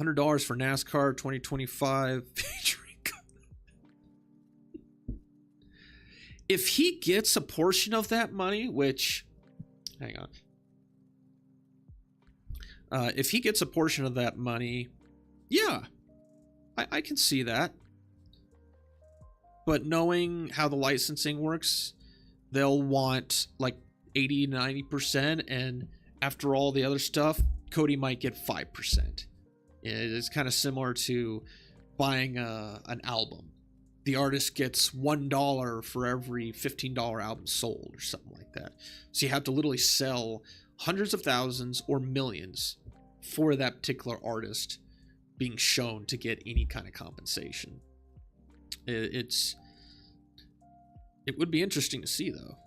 $100 for NASCAR 2025 featuring. If he gets a portion of that money, which, hang on. If he gets a portion of that money, yeah, I can see that. But knowing how the licensing works, they'll want like 80, 90%, and after all the other stuff, Cody might get 5%. It's kind of similar to buying an album. The artist gets $1 for every $15 album sold or something like that. So you have to literally sell hundreds of thousands or millions for that particular artist being shown to get any kind of compensation. It would be interesting to see, though.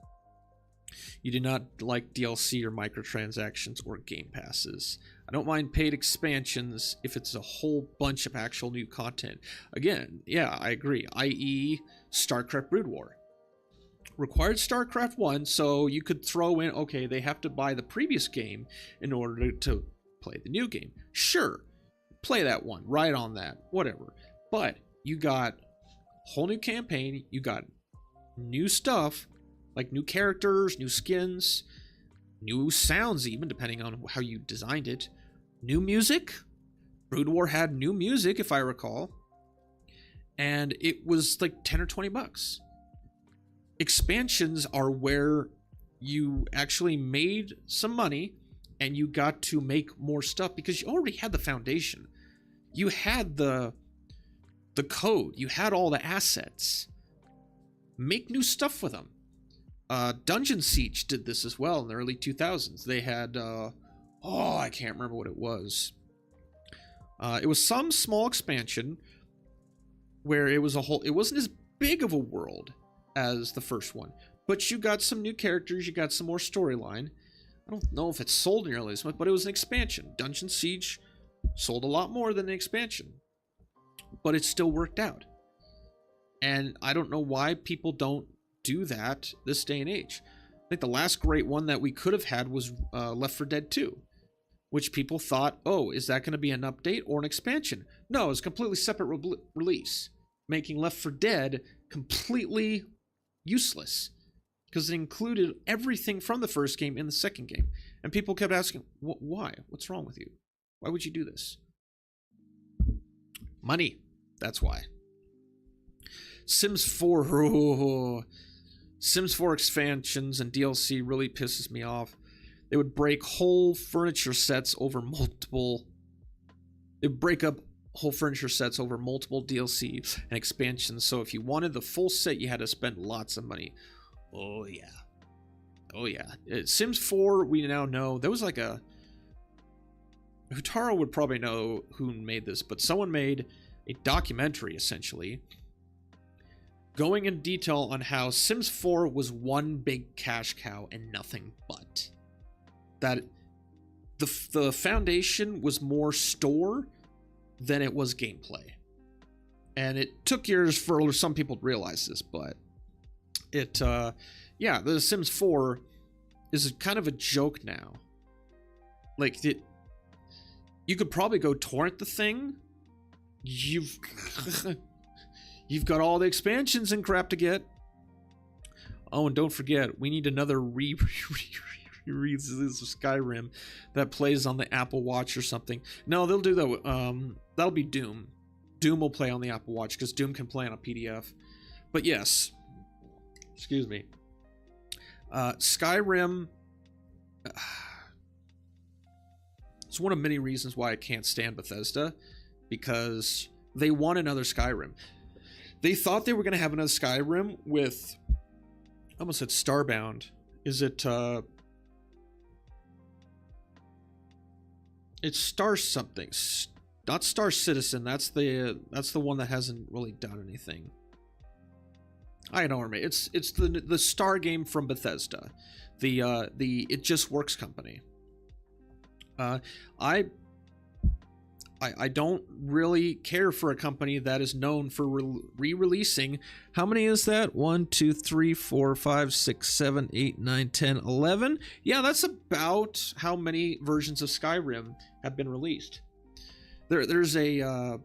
You do not like DLC or microtransactions or game passes. I don't mind paid expansions if it's a whole bunch of actual new content. Again, yeah, I agree. i.e. StarCraft Brood War. Required StarCraft 1, so you could throw in, okay, they have to buy the previous game in order to play the new game. Sure, play that one, right on that, whatever. But you got a whole new campaign, you got new stuff, like new characters, new skins, new sounds even, depending on how you designed it. New music. Brood War had new music, if I recall. And it was like 10 or 20 bucks. Expansions are where you actually made some money and you got to make more stuff because you already had the foundation. You had the code. You had all the assets. Make new stuff with them. Dungeon Siege did this as well in the early 2000s. They had, I can't remember what it was. It was some small expansion where it was it wasn't as big of a world as the first one, but you got some new characters, you got some more storyline. I don't know if it sold nearly as much, but it was an expansion. Dungeon Siege sold a lot more than the expansion, but it still worked out. And I don't know why people don't do that this day and age. I think the last great one that we could have had was Left 4 Dead 2, which people thought, oh, is that going to be an update or an expansion? No, it's a completely separate release, making Left 4 Dead completely useless because it included everything from the first game in the second game. And people kept asking, why? What's wrong with you? Why would you do this? Money. That's why. Sims 4. Oh, Sims 4 expansions and DLC really pisses me off. They would break whole furniture sets over multiple... They would break up whole furniture sets over multiple DLC and expansions. So if you wanted the full set, you had to spend lots of money. Oh, yeah. Oh, yeah. Sims 4, we now know... There was like a... Hutaro would probably know who made this, but someone made a documentary, essentially, going in detail on how Sims 4 was one big cash cow and nothing but. That the foundation was more store than it was gameplay. And it took years for some people to realize this, but it, yeah, the Sims 4 is kind of a joke now. Like, you could probably go torrent the thing. You've got all the expansions and crap to get. Oh, and don't forget, we need another release of Skyrim that plays on the Apple Watch or something. No, they'll do that. That'll be Doom. Doom will play on the Apple Watch because Doom can play on a PDF. But yes, excuse me. Skyrim. It's one of many reasons why I can't stand Bethesda, because they want another Skyrim. They thought they were going to have another Skyrim with, I almost said Starbound. Is it, it's Star something. Not Star Citizen. That's the one that hasn't really done anything. I don't remember. It's the Star game from Bethesda. The It Just Works company. I don't really care for a company that is known for re-releasing. How many is that? 1, 2, 3, 4, 5, 6, 7, 8, 9, 10, 11. Yeah, that's about how many versions of Skyrim have been released. There's a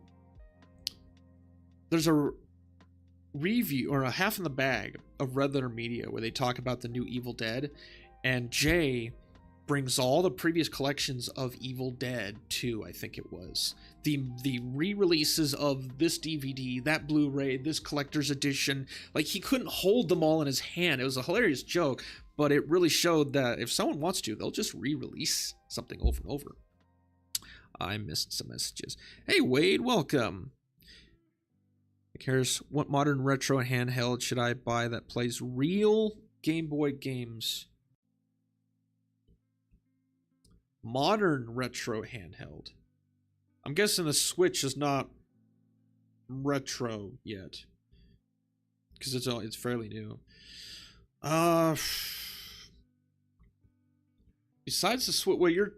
review, or a half in the bag, of Red Letter Media where they talk about the new Evil Dead, and Jay brings all the previous collections of Evil Dead 2, I think it was. The re-releases of this DVD, that Blu-ray, this collector's edition. Like, he couldn't hold them all in his hand. It was a hilarious joke, but it really showed that if someone wants to, they'll just re-release something over and over. I missed some messages. Hey, Wade, welcome. Here's, what modern retro handheld should I buy that plays real Game Boy games? Modern retro handheld. I'm guessing the Switch is not retro yet, because it's fairly new. Besides the Switch, well, you're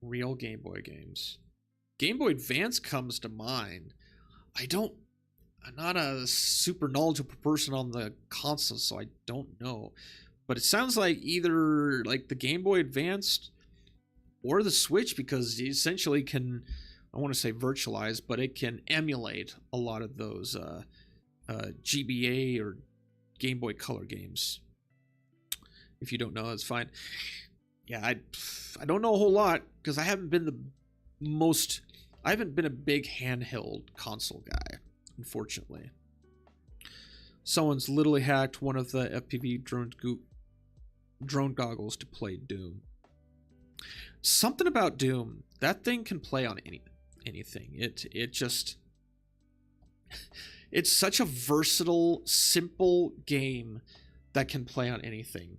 real Game Boy games. Game Boy Advance comes to mind. I'm not a super knowledgeable person on the console, so I don't know. But it sounds like either like the Game Boy Advance or the Switch, because it essentially can, I want to say virtualize, but it can emulate a lot of those GBA or Game Boy Color games. If you don't know, that's fine. Yeah, I don't know a whole lot because I haven't been a big handheld console guy, unfortunately. Someone's literally hacked one of the FPV drone goggles to play Doom. Something about Doom, that thing can play on anything. It just, it's such a versatile, simple game that can play on anything.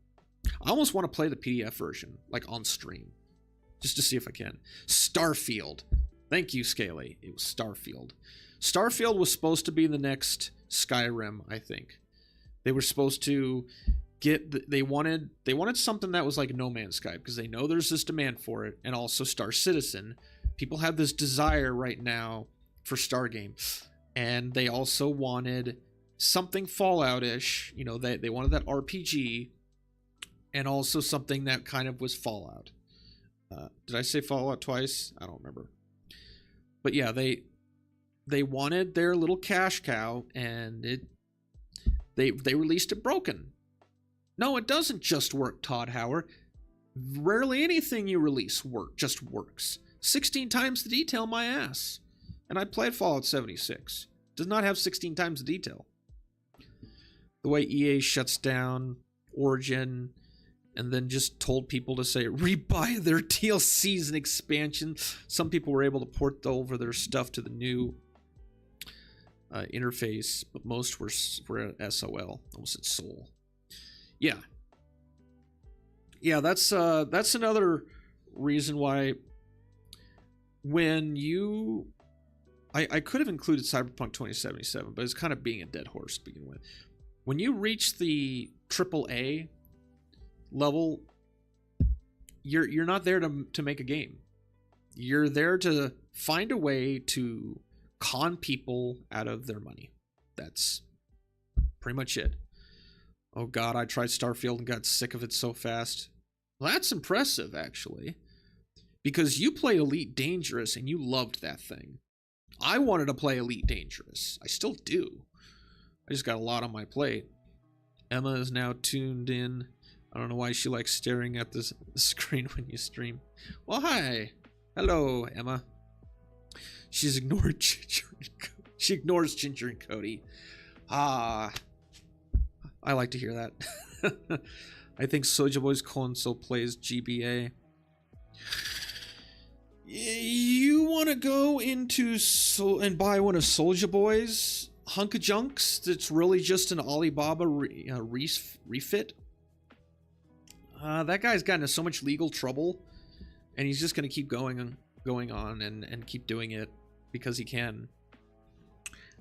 I almost want to play the PDF version, like on stream, just to see if I can. Starfield. Thank you, Scaly. It was Starfield. Starfield was supposed to be the next Skyrim, I think. They were supposed to they wanted something that was like No Man's Sky, because they know there's this demand for it, and also Star Citizen. People have this desire right now for Stargame, and they also wanted something Fallout-ish. You know, they wanted that RPG, and also something that kind of was Fallout. Did I say Fallout twice? I don't remember. But yeah, they wanted their little cash cow, and they released it broken. No, it doesn't just work, Todd Howard. Rarely anything you release just works. 16 times the detail, my ass. And I played Fallout 76. Does not have 16 times the detail. The way EA shuts down Origin and then just told people to say rebuy their DLCs and expansions. Some people were able to port over their stuff to the new interface, but most were SOL. Almost at Soul. Yeah, that's another reason why when I could have included Cyberpunk 2077, but it's kind of being a dead horse to begin with. When you reach the AAA level, you're not there to make a game. You're there to find a way to con people out of their money. That's pretty much it. Oh god, I tried Starfield and got sick of it so fast. Well, that's impressive, actually. Because you played Elite Dangerous and you loved that thing. I wanted to play Elite Dangerous. I still do. I just got a lot on my plate. Emma is now tuned in. I don't know why she likes staring at this screen when you stream. Well, hi. Hello, Emma. She's ignored Ginger and Cody. She ignores Ginger and Cody. Ah. I like to hear that. I think Soulja Boy's console plays GBA. You want to go into and buy one of Soulja Boy's hunk of junks that's really just an Alibaba refit? That guy's gotten into so much legal trouble, and he's just going to keep going on and keep doing it because he can.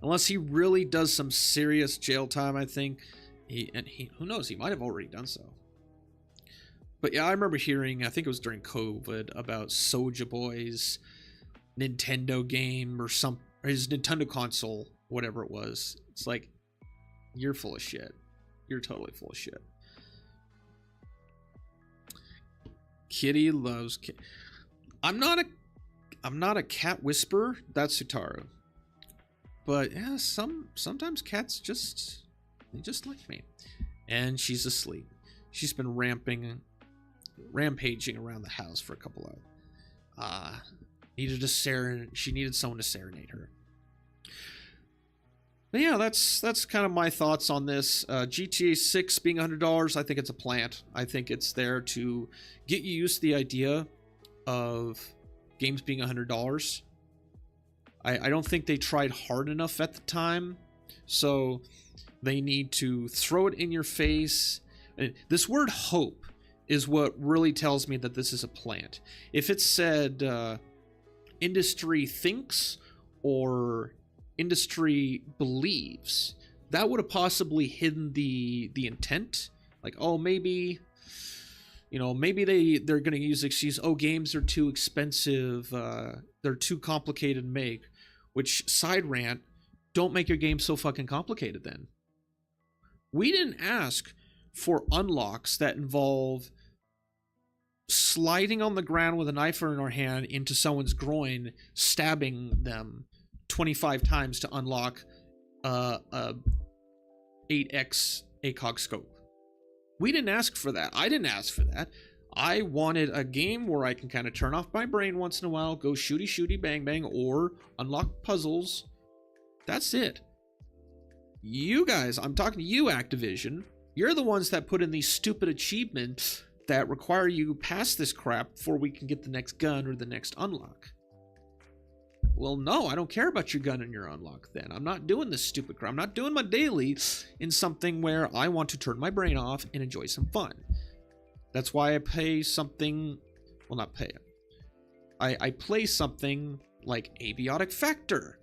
Unless he really does some serious jail time, I think. Who knows, he might have already done so. But yeah, I remember hearing, I think it was during COVID, about Soulja Boy's Nintendo game or his Nintendo console, whatever it was. It's like, you're full of shit. You're totally full of shit. Kitty loves cat. I'm not a cat whisperer. That's Sutaru. But yeah, sometimes cats they just like me. And she's asleep. She's been rampaging around the house for a couple of she needed someone to serenade her. But yeah, that's kind of my thoughts on this. GTA 6 being $100, I think it's a plant. I think it's there to get you used to the idea of games being $100. I don't think they tried hard enough at the time, so they need to throw it in your face. This word hope is what really tells me that this is a plant. If it said industry thinks or industry believes, that would have possibly hidden the intent. Like, oh, maybe they're going to use the excuse, oh, games are too expensive, they're too complicated to make. Which, side rant, don't make your game so fucking complicated then. We didn't ask for unlocks that involve sliding on the ground with a knife in our hand into someone's groin, stabbing them 25 times to unlock a 8x ACOG scope. We didn't ask for that. I didn't ask for that. I wanted a game where I can kind of turn off my brain once in a while, go shooty bang bang, or unlock puzzles. That's it. You guys, I'm talking to you, Activision. You're the ones that put in these stupid achievements that require you pass this crap before we can get the next gun or the next unlock. Well, no, I don't care about your gun and your unlock then. I'm not doing this stupid crap. I'm not doing my daily in something where I want to turn my brain off and enjoy some fun. That's why I pay something... Well, not pay it. I play something like Aviatic Factor.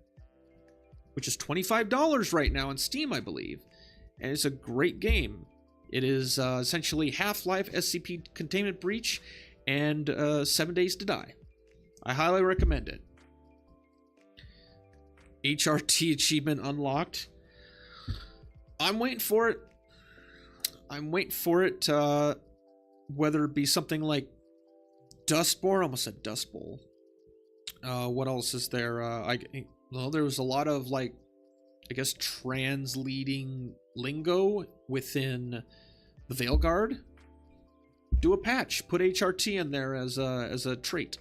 which is $25 right now on Steam, I believe. And it's a great game. It is essentially Half-Life, SCP Containment Breach, and 7 Days to Die. I highly recommend it. HRT achievement unlocked. I'm waiting for it. Whether it be something like Dustborn. I almost said Dust Bowl. What else is there? There was a lot of, like, I guess, trans-leading lingo within the Veilguard. Do a patch. Put HRT in there as a trait.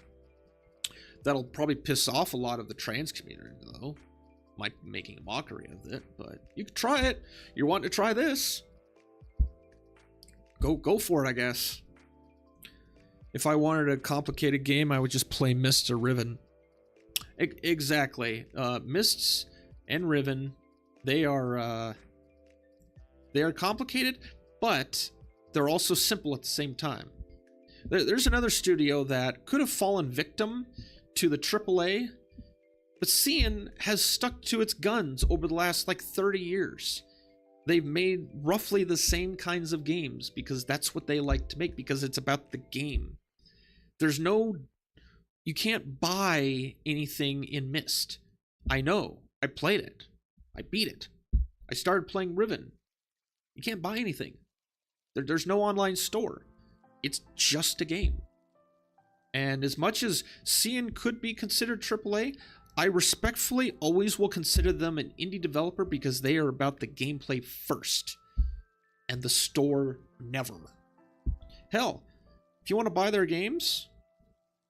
That'll probably piss off a lot of the trans community, though. Might be making a mockery of it, but you can try it. You're wanting to try this. Go for it, I guess. If I wanted a complicated game, I would just play Mists or Riven. Exactly. Mists and Riven, they are complicated, but they're also simple at the same time. There's another studio that could have fallen victim to the AAA, but Cian has stuck to its guns over the last, 30 years. They've made roughly the same kinds of games because that's what they like to make, because it's about the game. You can't buy anything in Myst. I know. I played it. I beat it. I started playing Riven. You can't buy anything. There's no online store. It's just a game. And as much as Cian could be considered AAA, I respectfully always will consider them an indie developer because they are about the gameplay first. And the store never. Hell, if you want to buy their games,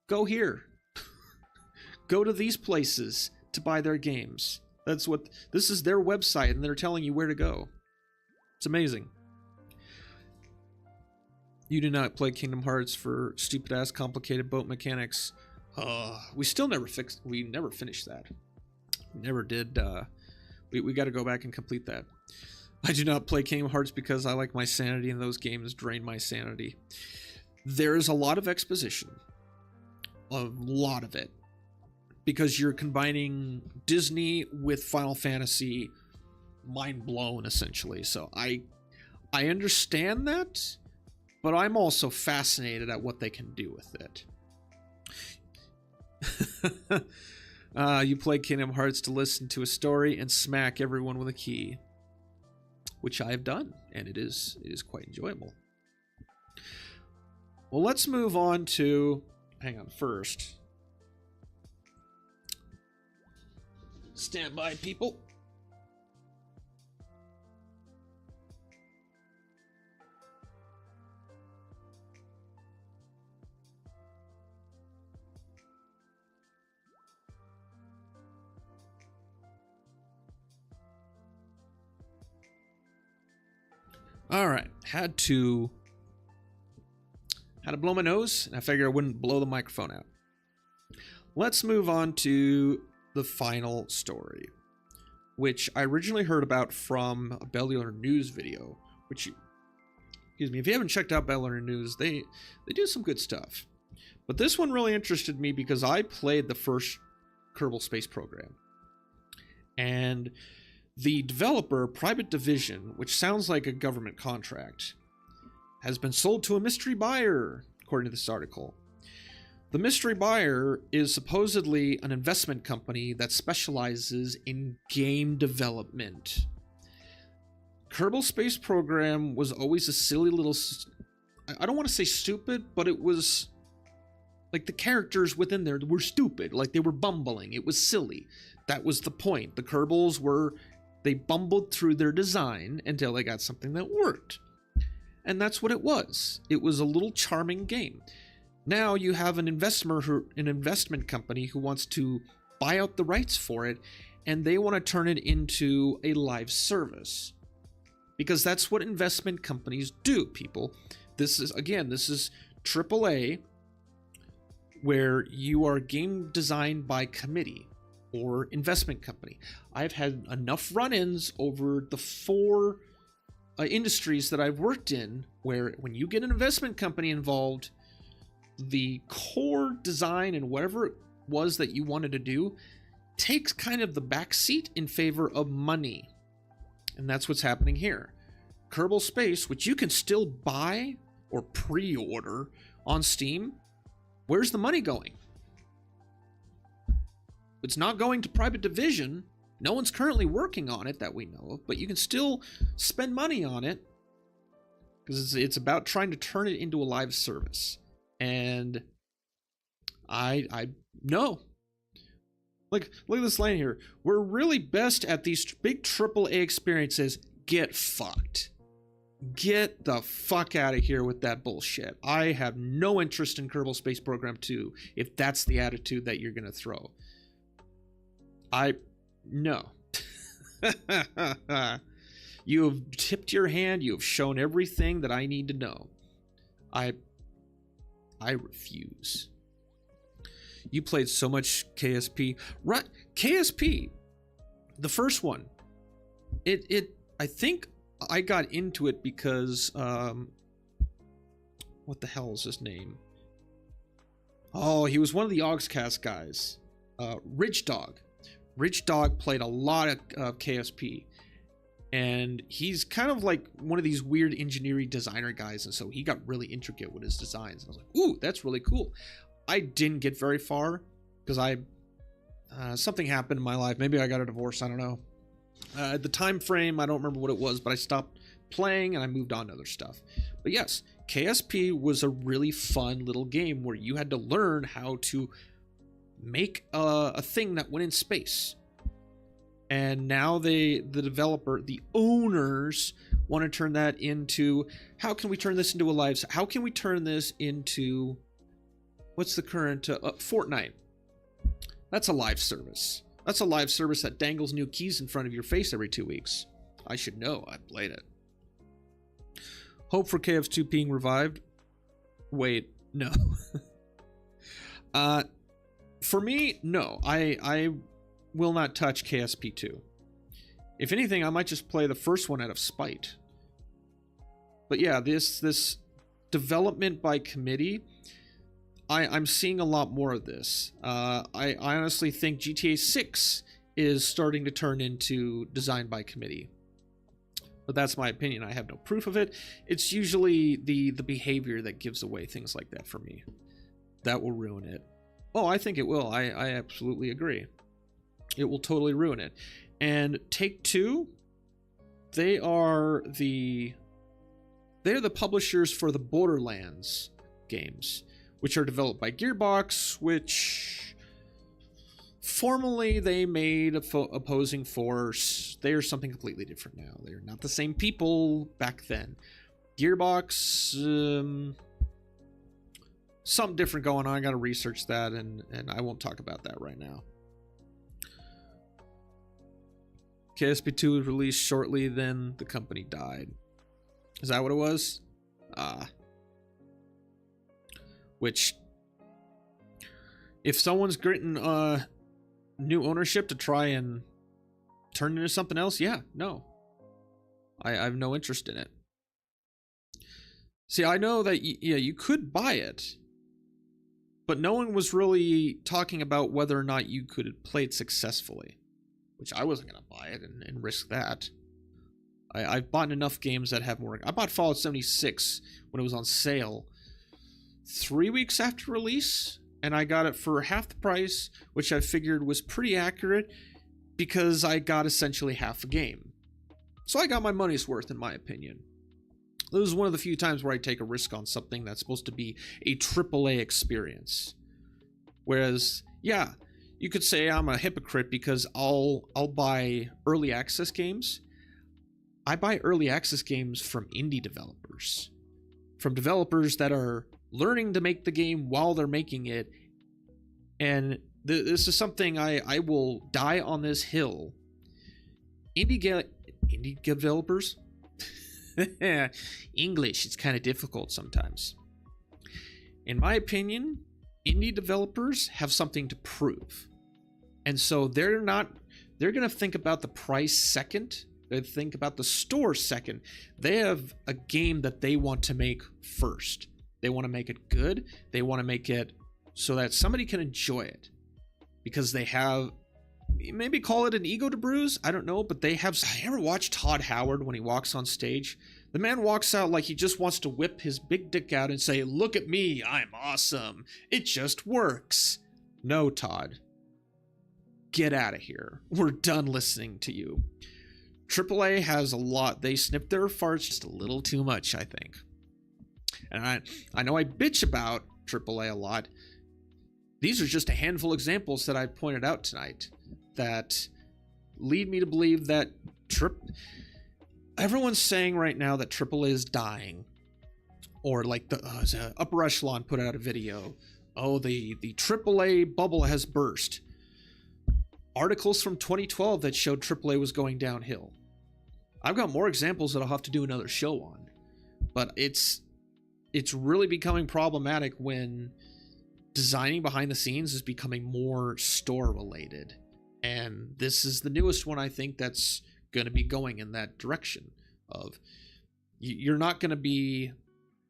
go here. Go to these places to buy their games. This is their website, and they're telling you where to go. It's amazing. You do not play Kingdom Hearts for stupid-ass complicated boat mechanics. We never finished that. We never did. We got to go back and complete that. I do not play Kingdom Hearts because I like my sanity, and those games drain my sanity. There is a lot of exposition. A lot of it. Because you're combining Disney with Final Fantasy. Mind blown, essentially. So I understand that, but I'm also fascinated at what they can do with it. You play Kingdom Hearts to listen to a story and smack everyone with a key, which I have done, and it is quite enjoyable. Well, let's move on to... Hang on, first. Stand by, people. All right, had to blow my nose, and I figured I wouldn't blow the microphone out. Let's move on to the final story, which I originally heard about from a Bellular News video, which, excuse me, if you haven't checked out Bellular News, they do some good stuff. But this one really interested me because I played the first Kerbal Space Program. And the developer, Private Division, which sounds like a government contract, has been sold to a mystery buyer, according to this article. The mystery buyer is supposedly an investment company that specializes in game development. Kerbal Space Program was always a silly little... I don't want to say stupid, but it was... Like, the characters within there were stupid. Like, they were bumbling. It was silly. That was the point. The Kerbals were... They bumbled through their design until they got something that worked. And that's what it was. It was a little charming game. Now you have an investment company who wants to buy out the rights for it, and they want to turn it into a live service. Because that's what investment companies do, people. This is AAA, where you are game designed by committee or investment company. I've had enough run-ins over the 4 industries that I've worked in where when you get an investment company involved, the core design and whatever it was that you wanted to do takes kind of the back seat in favor of money. And that's what's happening here. Kerbal Space, which you can still buy or pre-order on Steam, where's the money going? It's not going to Private Division. No one's currently working on it that we know of, but you can still spend money on it because it's about trying to turn it into a live service. And I know. Look at this line here. We're really best at these big AAA experiences. Get fucked. Get the fuck out of here with that bullshit. I have no interest in Kerbal Space Program 2 if that's the attitude that you're going to throw. No. You have tipped your hand. You have shown everything that I need to know. I refuse. You played so much KSP. Right, KSP, the first one. I think I got into it because what the hell is his name? Oh, he was one of the Ogscast guys. Rich Dog. Rich Dog played a lot of KSP. And he's kind of like one of these weird engineering designer guys, and so he got really intricate with his designs. And I was like, ooh, that's really cool. I didn't get very far because something happened in my life. Maybe I got a divorce, I don't know. The time frame, I don't remember what it was, but I stopped playing and I moved on to other stuff. But yes, KSP was a really fun little game where you had to learn how to make a thing that went in space. And now the developer, the owners, want to turn that into, how can we turn this into a live, how can we turn this into, what's the current, Fortnite. That's a live service. That's a live service that dangles new keys in front of your face every 2 weeks. I should know, I played it. Hope for KF2 being revived. Wait, no. For me, no. I will not touch KSP2. If anything, I might just play the first one out of spite. But yeah, this development by committee, I'm seeing a lot more of this. I honestly think GTA 6 is starting to turn into design by committee. But that's my opinion. I have no proof of it. It's usually the behavior that gives away things like that for me. That will ruin it. Oh, I think it will. I absolutely agree. It will totally ruin it. And Take-Two, they're the publishers for the Borderlands games, which are developed by Gearbox, which formerly they made Opposing Force. They are something completely different now. They're not the same people back then. Gearbox, something different going on. I got to research that, and I won't talk about that right now. KSP2 was released shortly, then the company died. Is that what it was? Which, if someone's getting new ownership to try and turn it into something else, yeah, no. I have no interest in it. See, I know that, you could buy it, but no one was really talking about whether or not you could play it successfully, which I wasn't going to buy it and risk that. I've bought enough games that have more. I bought Fallout 76 when it was on sale 3 weeks after release, and I got it for half the price, which I figured was pretty accurate because I got essentially half a game. So I got my money's worth, in my opinion. This is one of the few times where I take a risk on something that's supposed to be a AAA experience. Whereas, yeah, you could say I'm a hypocrite because I'll buy early access games. I buy early access games from indie developers. From developers that are learning to make the game while they're making it. And this is something I will die on this hill. Indie developers? English, it's kind of difficult sometimes. In my opinion, indie developers have something to prove. And so they're going to think about the price second. They think about the store second. They have a game that they want to make first. They want to make it good. They want to make it so that somebody can enjoy it because they have maybe call it an ego to bruise. I don't know, but they have. I ever watched Todd Howard when he walks on stage? The man walks out like he just wants to whip his big dick out and say, "Look at me, I'm awesome. It just works." No, Todd. Get out of here. We're done listening to you. AAA has a lot. They snip their farts just a little too much, I think. And I know I bitch about AAA a lot. These are just a handful of examples that I pointed out tonight that lead me to believe that everyone's saying right now that AAA is dying. Or like the Upper Echelon put out a video. Oh, the AAA bubble has burst. Articles from 2012 that showed AAA was going downhill. I've got more examples that I'll have to do another show on. But it's really becoming problematic when designing behind the scenes is becoming more store related. And this is the newest one, I think, that's going to be going in that direction of you're not going to be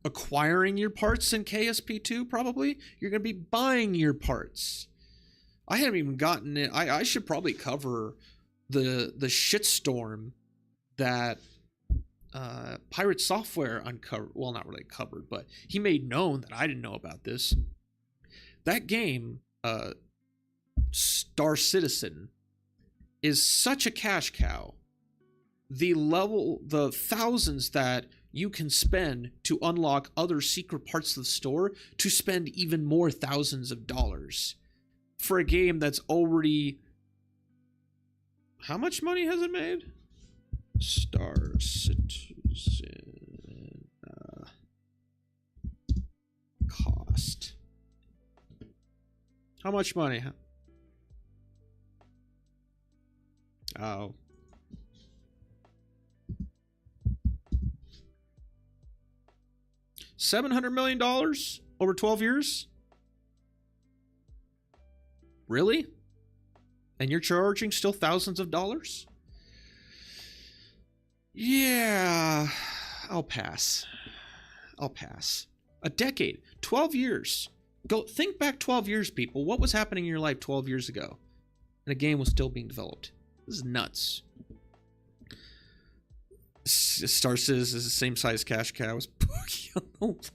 acquiring your parts in KSP2 probably. You're going to be buying your parts. I haven't even gotten it. I should probably cover the shitstorm that Pirate Software uncovered. Well, not really covered, but he made known that I didn't know about this. That game, Star Citizen, is such a cash cow. The thousands that you can spend to unlock other secret parts of the store to spend even more thousands of dollars for a game that's already... How much money has it made? Star Citizen cost. How much money? Oh. $700 million over 12 years? Really? And you're charging still thousands of dollars? Yeah, I'll pass. A decade, 12 years. Go think back 12 years, people. What was happening in your life 12 years ago? And a game was still being developed. This is nuts. Star Citizen is the same size cash cow as Pokemon.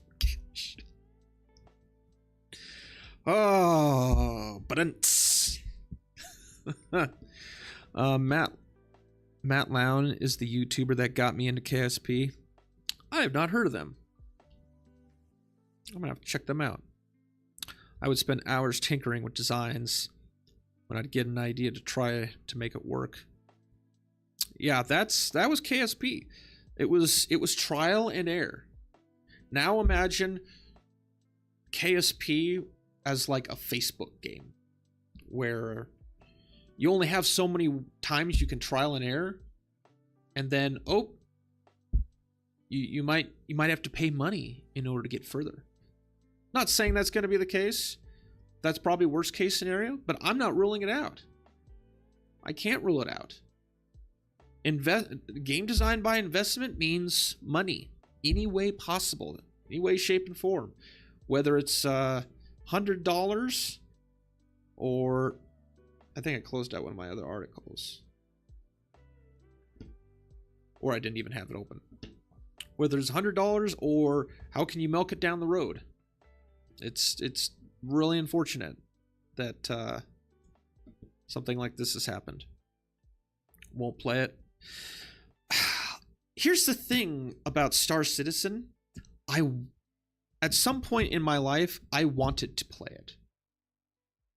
Oh, but Matt Lown is the YouTuber that got me into KSP. I have not heard of them. I'm gonna have to check them out. I would spend hours tinkering with designs when I'd get an idea to try to make it work. Yeah, that was KSP. It was trial and error. Now imagine KSP as like a Facebook game where you only have so many times you can trial and error, and then you might have to pay money in order to get further. Not saying that's going to be the case. That's probably worst case scenario, but I'm not ruling it out. I can't rule it out. Game design by investment means money, any way possible, any way, shape, and form. Whether it's $100 or I think I closed out one of my other articles, or I didn't even have it open. Whether it's $100 or how can you milk it down the road? It's really unfortunate that something like this has happened. Won't play it. Here's the thing about Star Citizen. At some point in my life, I wanted to play it.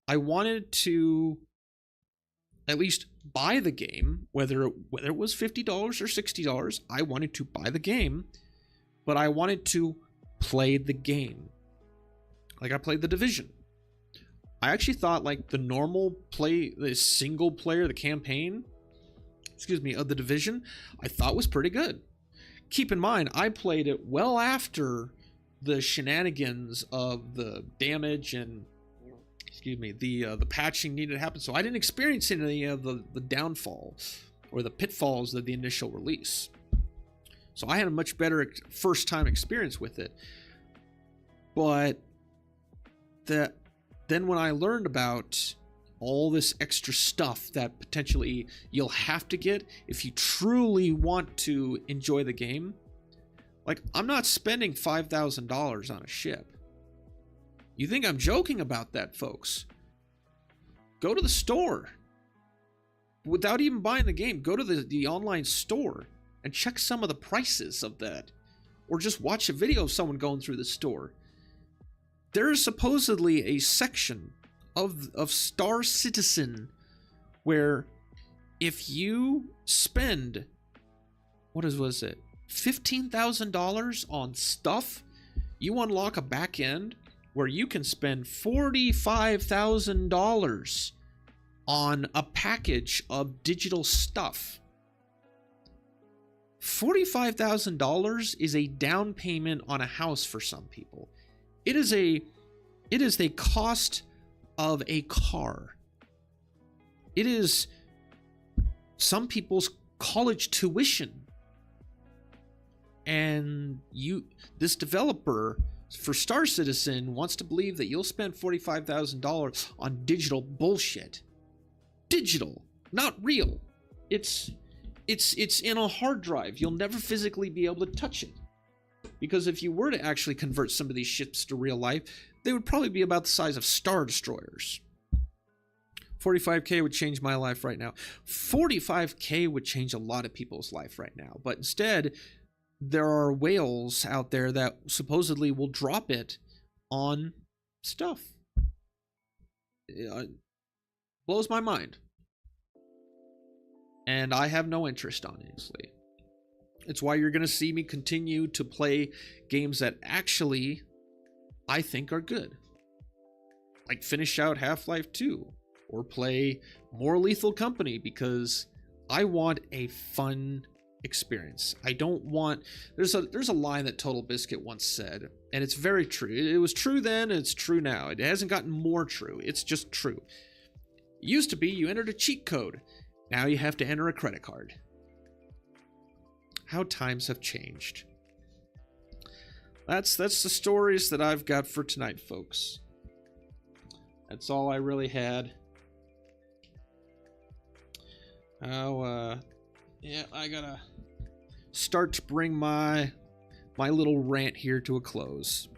I wanted to at least buy the game, whether it was $50 or $60. I wanted to buy the game, but I wanted to play the game. Like I played The Division. I actually thought like the normal play, the single player, the campaign, of The Division, I thought was pretty good. Keep in mind, I played it well after the shenanigans of the damage and the patching needed to happen. So I didn't experience any of the downfall or the pitfalls of the initial release. So I had a much better first time experience with it. But then when I learned about all this extra stuff that potentially you'll have to get if you truly want to enjoy the game. Like, I'm not spending $5,000 on a ship. You think I'm joking about that, folks? Go to the store. Without even buying the game, go to the online store and check some of the prices of that. Or just watch a video of someone going through the store. There is supposedly a section of Star Citizen where if you spend, was it, $15,000 on stuff, you unlock a back end where you can spend $45,000 on a package of digital stuff. $45,000 is a down payment on a house for some people. It is the cost of a car. It is some people's college tuition. And this developer for Star Citizen wants to believe that you'll spend $45,000 on digital bullshit. Digital, not real. It's in a hard drive. You'll never physically be able to touch it. Because if you were to actually convert some of these ships to real life, they would probably be about the size of Star Destroyers. 45K would change my life right now. 45K would change a lot of people's life right now. But instead, there are whales out there that supposedly will drop it on stuff. It blows my mind. And I have no interest, honestly. It's why you're going to see me continue to play games that actually I think are good. Like finish out Half-Life 2 or play more Lethal Company because I want a fun experience. I don't want... There's a line that Total Biscuit once said, and it's very true. It was true then, and it's true now. It hasn't gotten more true. It's just true. It used to be you entered a cheat code. Now you have to enter a credit card. How times have changed. That's the stories that I've got for tonight, folks. That's all I really had. Yeah, I gotta start to bring my little rant here to a close.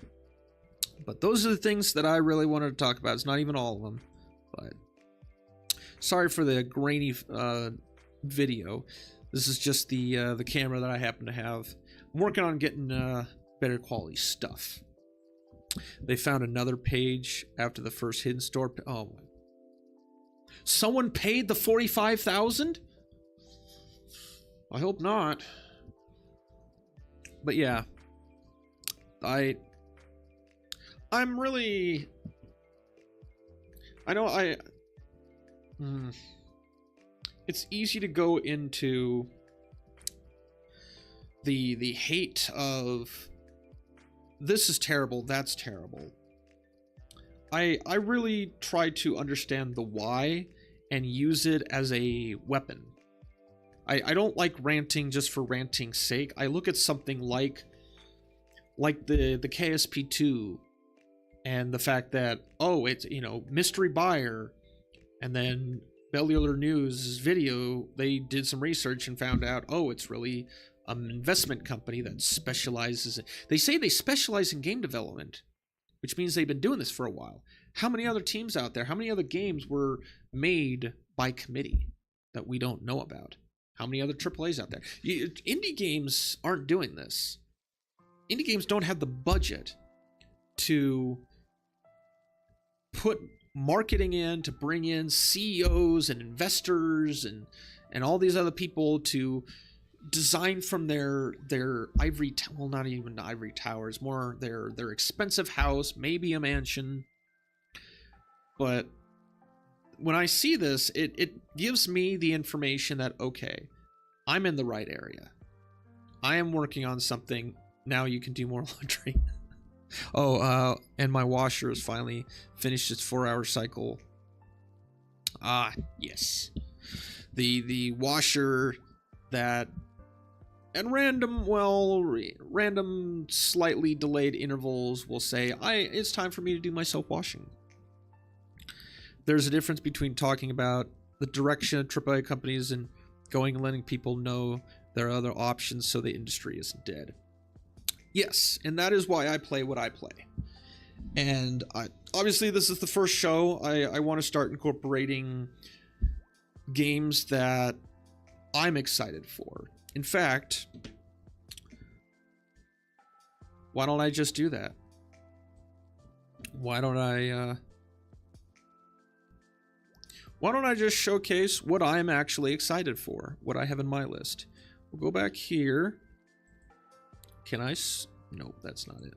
But those are the things that I really wanted to talk about. It's not even all of them, but sorry for the grainy video. This is just the camera that I happen to have. I'm working on getting better quality stuff. They found another page after the first hidden store. Oh, someone paid the $45,000? I hope not. But yeah, I'm really. I know it's easy to go into the hate of this is terrible, that's terrible. I really try to understand the why and use it as a weapon. I don't like ranting just for ranting's sake. I look at something like the KSP2 and the fact that, oh, it's, mystery buyer, and then Bellular News video, they did some research and found out, oh, it's really an investment company that specializes in... They say they specialize in game development, which means they've been doing this for a while. How many other teams out there, how many other games were made by committee that we don't know about? How many other AAAs out there? Indie games aren't doing this. Indie games don't have the budget to put marketing in, to bring in CEOs and investors and all these other people to design from their ivory... Well, not even ivory towers, more their expensive house, maybe a mansion. But when I see this, it gives me the information that, okay, I'm in the right area. I am working on something. Now you can do more laundry. And my washer has finally finished its 4-hour cycle. Ah, yes. The washer that at random slightly delayed intervals will say, it's time for me to do my soap washing. there's a difference between talking about the direction of AAA companies and going and letting people know there are other options so the industry isn't dead. Yes, and that is why I play what I play. And obviously this is the first show. I want to start incorporating games that I'm excited for. In fact, why don't I just do that? Why don't I just showcase what I'm actually excited for, what I have in my list? We'll go back here. Can I? Nope, that's not it.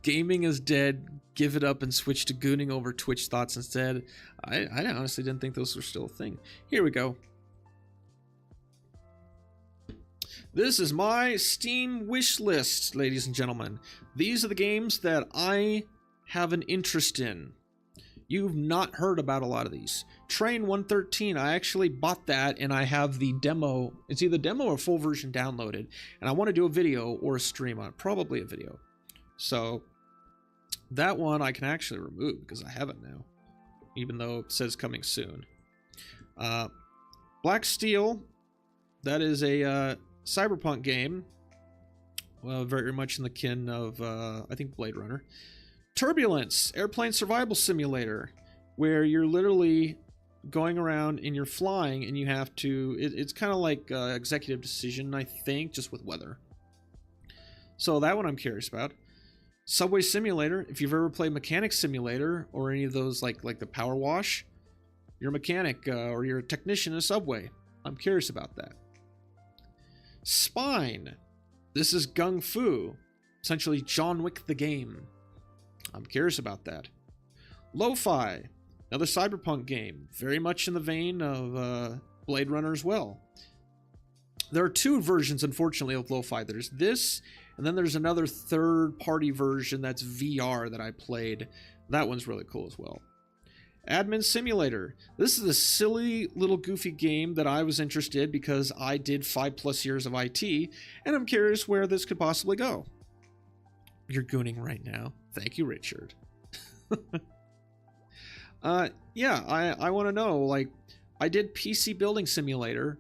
Gaming is dead. Give it up and switch to gooning over Twitch thoughts instead. I honestly didn't think those were still a thing. Here we go. This is my Steam wish list, ladies and gentlemen. These are the games that I have an interest in. You've not heard about a lot of these. Train 113, I actually bought that and I have the demo. It's either demo or full version downloaded. And I want to do a video or a stream on it. Probably a video. So that one I can actually remove because I have it now. Even though it says coming soon. Black Steel. That is a cyberpunk game. Well, very much in the kin of, I think, Blade Runner. Turbulence, airplane survival simulator, where you're literally going around and you're flying and you have to, it's kind of like executive decision, I think, just with weather. So that one I'm curious about. Subway Simulator, if you've ever played Mechanic Simulator or any of those like the Power Wash, you're a mechanic or you're a technician in a subway. I'm curious about that. Spine, this is Gung Fu, essentially John Wick the game. I'm curious about that. Lo-Fi, another cyberpunk game, very much in the vein of Blade Runner as well. There are two versions, unfortunately, of Lo-Fi. There's this, and then there's another third-party version that's VR that I played. That one's really cool as well. Admin Simulator. This is a silly little goofy game that I was interested because I did 5+ years of IT, and I'm curious where this could possibly go. You're gooning right now. Thank you, Richard. Yeah, I want to know, like, I did PC Building Simulator.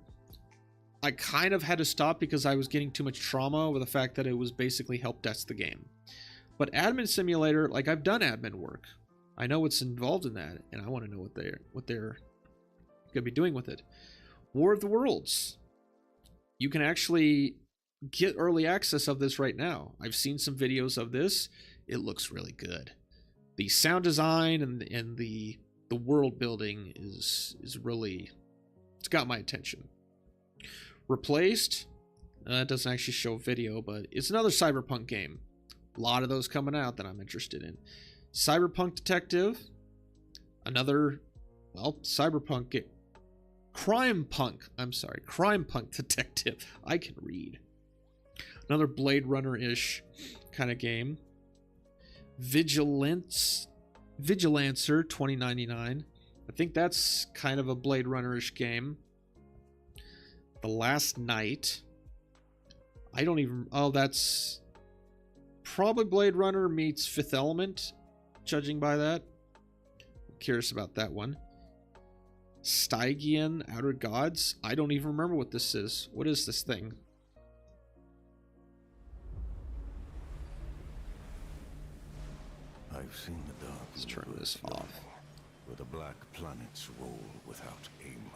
I kind of had to stop because I was getting too much trauma with the fact that it was basically help desk the game. But Admin Simulator, like, I've done admin work. I know what's involved in that, and I want to know what they're going to be doing with it. War of the Worlds. You can actually get early access of this right now. I've seen some videos of this. It looks really good. The sound design and the world building is really, it's got my attention. Replaced. It doesn't actually show video, but it's another cyberpunk game. A lot of those coming out that I'm interested in. Cyberpunk Detective. Another, well, cyberpunk game. Crime Punk Detective. I can read. Another Blade Runner-ish kind of game. Vigilancer 2099. I think that's kind of a Blade Runner-ish game. The Last Night. I don't even... Oh, that's probably Blade Runner meets Fifth Element, judging by that. I'm curious about that one. Stygian Outer Gods. I don't even remember what this is. What is this thing? I've seen the dark. Let's turn this off. Where the black planets roll without aim.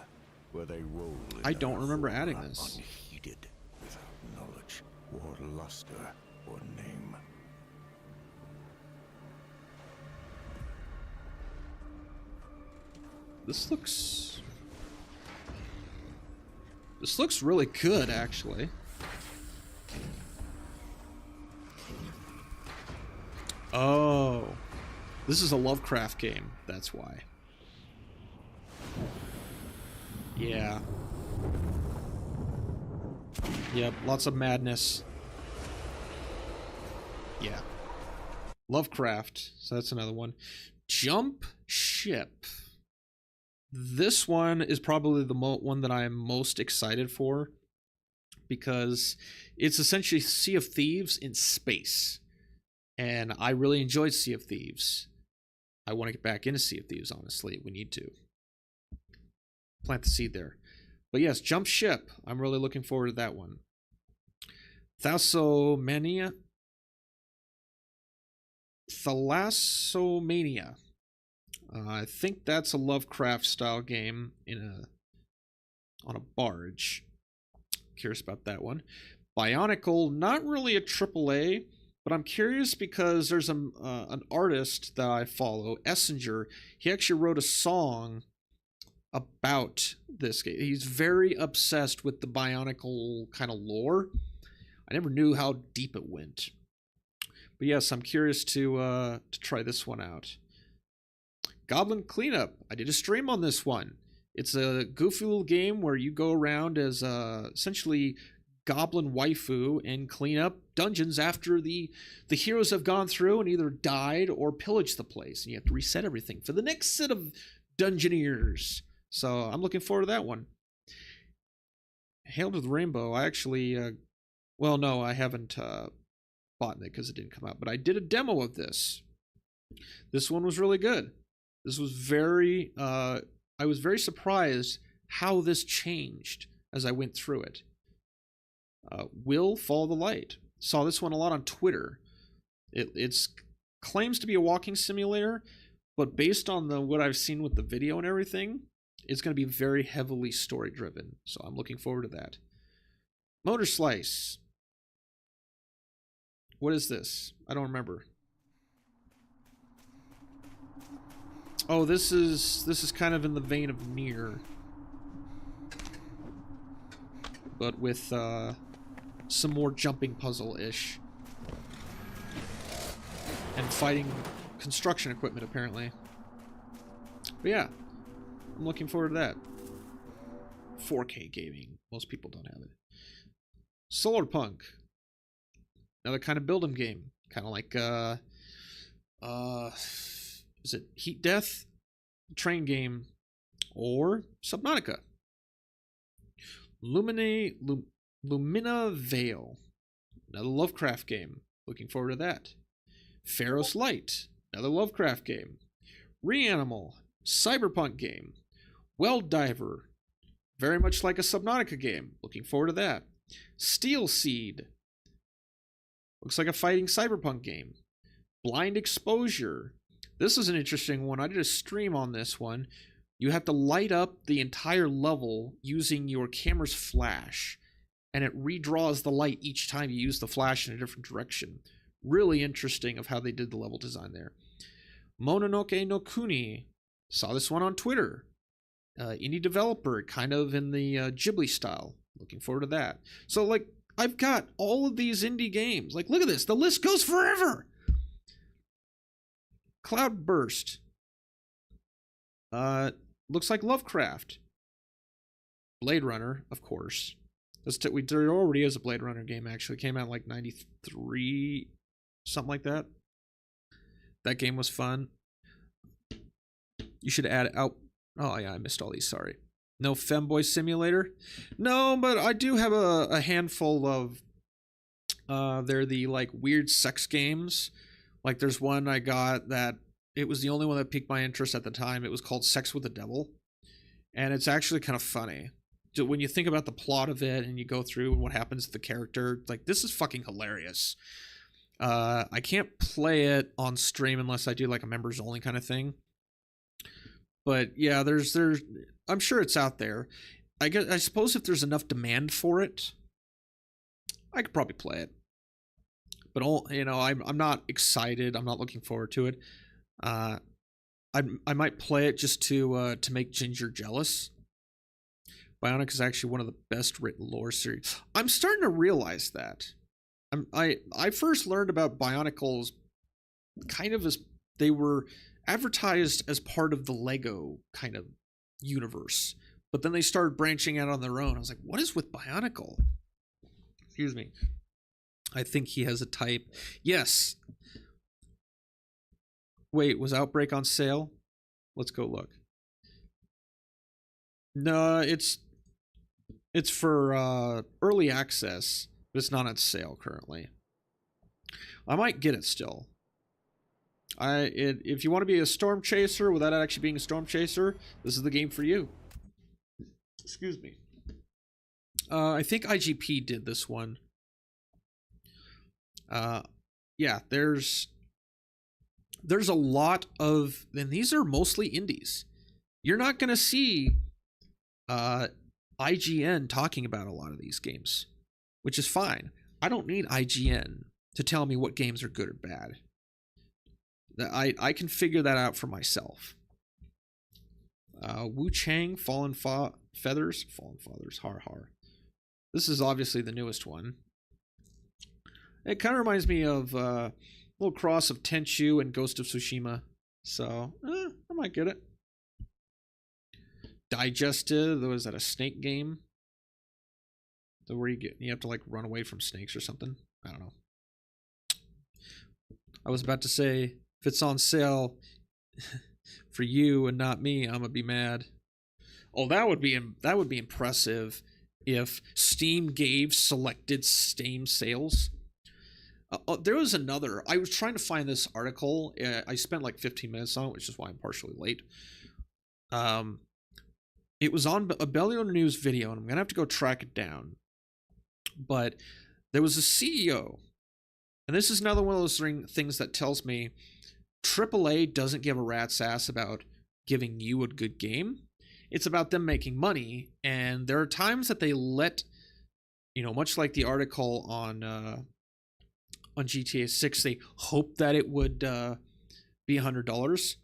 Where they roll. I don't remember adding this. Unheeded, without knowledge, or luster, or name. This looks really good, actually. Oh, this is a Lovecraft game. That's why. Yeah. Yep, lots of madness. Yeah. Lovecraft. So that's another one. Jump Ship. This one is probably the one that I am most excited for because it's essentially Sea of Thieves in space. and I really enjoyed Sea of Thieves. I want to get back into Sea of Thieves, honestly. We need to plant the seed there. But yes, Jump Ship. I'm really looking forward to that one. Thalassomania. I think that's a Lovecraft style game on a barge. Curious about that one. Bionicle, not really a AAA, but I'm curious because there's an artist that I follow, Essinger. He actually wrote a song about this game. He's very obsessed with the Bionicle kind of lore. I never knew how deep it went. But yes, I'm curious to try this one out. Goblin Cleanup. I did a stream on this one. It's a goofy little game where you go around as essentially goblin waifu and clean up dungeons after the heroes have gone through and either died or pillaged the place. And you have to reset everything for the next set of dungeoneers. So I'm looking forward to that one. Hail to the Rainbow. I actually, well, no, I haven't bought it because it didn't come out. But I did a demo of this. This one was really good. This was very, I was very surprised how this changed as I went through it. Will Follow the Light. Saw this one a lot on Twitter. It's claims to be a walking simulator, but based on what I've seen with the video and everything, it's going to be very heavily story driven. So I'm looking forward to that. Motor Slice. What is this? I don't remember. Oh, this is kind of in the vein of Nier, but with some more jumping puzzle-ish and fighting construction equipment, apparently. But yeah, I'm looking forward to that. 4K gaming. Most people don't have it. Solar Punk. Another kind of build 'em game. Kind of like is it Heat Death? Train game. Or Subnautica. Lumina Vale. Another Lovecraft game. Looking forward to that. Pharaoh's Light. Another Lovecraft game. Reanimal. Cyberpunk game. Well Diver. Very much like a Subnautica game. Looking forward to that. Steel Seed. Looks like a fighting cyberpunk game. Blind Exposure. This is an interesting one. I did a stream on this one. You have to light up the entire level using your camera's flash, and it redraws the light each time you use the flash in a different direction. Really interesting of how they did the level design there. Mononoke no Kuni. Saw this one on Twitter. Indie developer, kind of in the Ghibli style. Looking forward to that. So, like, I've got all of these indie games. Like, look at this. The list goes forever. Cloudburst. Looks like Lovecraft. Blade Runner, of course. There already is a Blade Runner game, actually. It came out in like 93, something like that. That game was fun. You should add out. Oh, yeah, I missed all these. Sorry. No Femboy Simulator? No, but I do have a handful of they're the like weird sex games. Like there's one I got that it was the only one that piqued my interest at the time. It was called Sex with the Devil. And it's actually kind of funny. When you think about the plot of it and you go through and what happens to the character, like this is fucking hilarious. I can't play it on stream unless I do like a members only kind of thing. But yeah, there's I'm sure it's out there. I suppose if there's enough demand for it, I could probably play it. But I'm not excited. I'm not looking forward to it. I might play it just to make Ginger jealous. Bionic is actually one of the best written lore series. I'm starting to realize that. I first learned about Bionicles kind of as they were advertised as part of the Lego kind of universe, but then they started branching out on their own. I was like, what is with Bionicle? Excuse me. I think he has a type. Yes. Wait, was Outbreak on sale? Let's go look. No, it's for early access, but it's not on sale currently. I might get it still. If you want to be a storm chaser without actually being a storm chaser, this is the game for you. Excuse me. I think IGP did this one. Yeah, there's a lot of, and these are mostly indies. You're not gonna see IGN talking about a lot of these games, which is fine. I don't need IGN to tell me what games are good or bad. I can figure that out for myself. Wu Chang, Fallen Fathers, har har. This is obviously the newest one. It kind of reminds me of a little cross of Tenchu and Ghost of Tsushima. So, I might get it. Digested, was that a snake game? Where you have to like run away from snakes or something? I don't know. I was about to say, if it's on sale for you and not me, I'm gonna be mad. Oh, that would be impressive if Steam gave selected Steam sales. There was another. I was trying to find this article. I spent like 15 minutes on it, which is why I'm partially late. It was on a Bellion News video, and I'm gonna have to go track it down. But there was a CEO, and this is another one of those things that tells me AAA doesn't give a rat's ass about giving you a good game. It's about them making money, and there are times that they let, much like the article on GTA 6, they hope that it would be $100.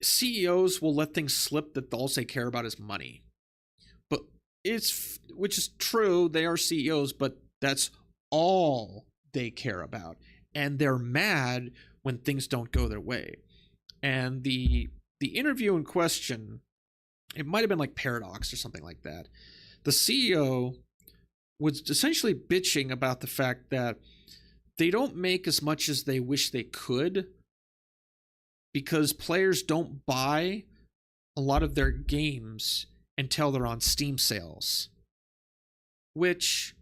CEOs will let things slip that all they care about is money. But which is true, they are CEOs, but that's all they care about. And they're mad when things don't go their way. And the interview in question, it might have been like Paradox or something like that. The CEO was essentially bitching about the fact that they don't make as much as they wish they could because players don't buy a lot of their games until they're on Steam sales. Which,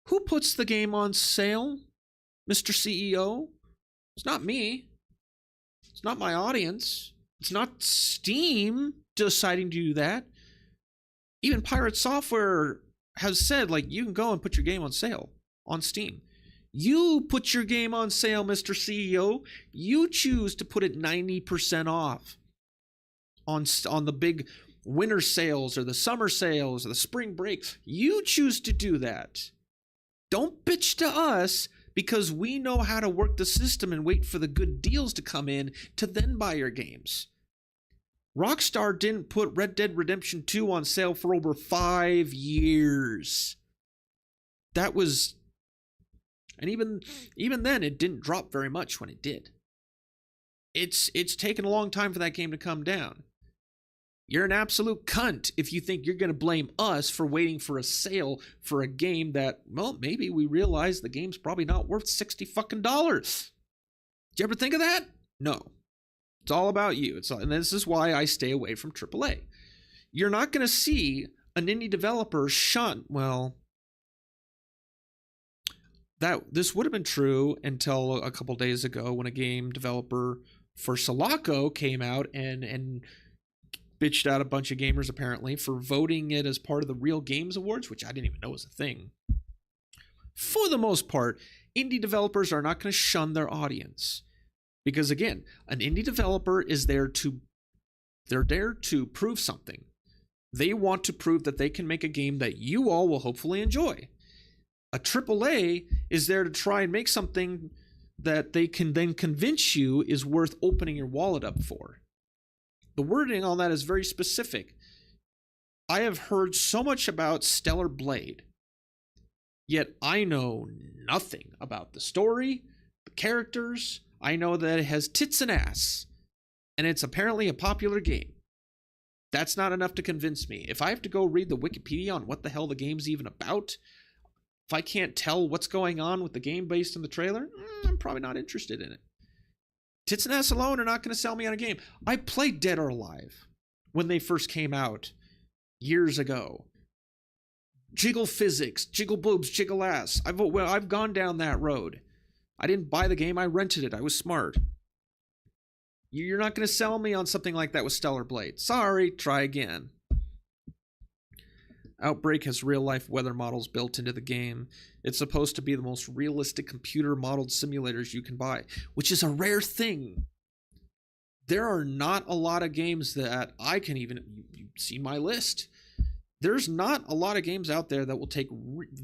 who puts the game on sale, Mr. CEO? It's not me. It's not my audience. It's not Steam deciding to do that. Even Pirate Software has said, like, you can go and put your game on sale on Steam. You put your game on sale, Mr. CEO. You choose to put it 90% off on the big winter sales or the summer sales or the spring breaks. You choose to do that. Don't bitch to us because we know how to work the system and wait for the good deals to come in to then buy your games. Rockstar didn't put Red Dead Redemption 2 on sale for over 5 years. That was... And even then, it didn't drop very much when it did. It's taken a long time for that game to come down. You're an absolute cunt if you think you're going to blame us for waiting for a sale for a game that, well, maybe we realize the game's probably not worth $60 fucking. Did you ever think of that? No. It's all about you. And this is why I stay away from AAA. You're not going to see an indie developer shun, well... This would have been true until a couple days ago when a game developer for Sulaco came out and bitched out a bunch of gamers apparently for voting it as part of the Real Games Awards, which I didn't even know was a thing. For the most part, indie developers are not going to shun their audience. Because again, an indie developer is there to prove something. They want to prove that they can make a game that you all will hopefully enjoy. A AAA is there to try and make something that they can then convince you is worth opening your wallet up for. The wording on that is very specific. I have heard so much about Stellar Blade, yet I know nothing about the story, the characters. I know that it has tits and ass, and it's apparently a popular game. That's not enough to convince me. If I have to go read the Wikipedia on what the hell the game's even about, if I can't tell what's going on with the game based on the trailer, I'm probably not interested in it. Tits and ass alone are not going to sell me on a game. I played Dead or Alive when they first came out years ago. Jiggle physics, jiggle boobs, jiggle ass. I've gone down that road. I didn't buy the game, I rented it. I was smart. You're not going to sell me on something like that with Stellar Blade. Sorry, try again. Outbreak has real-life weather models built into the game. It's supposed to be the most realistic computer-modeled simulators you can buy, which is a rare thing. There are not a lot of games that I can even... You've seen my list. There's not a lot of games out there that will take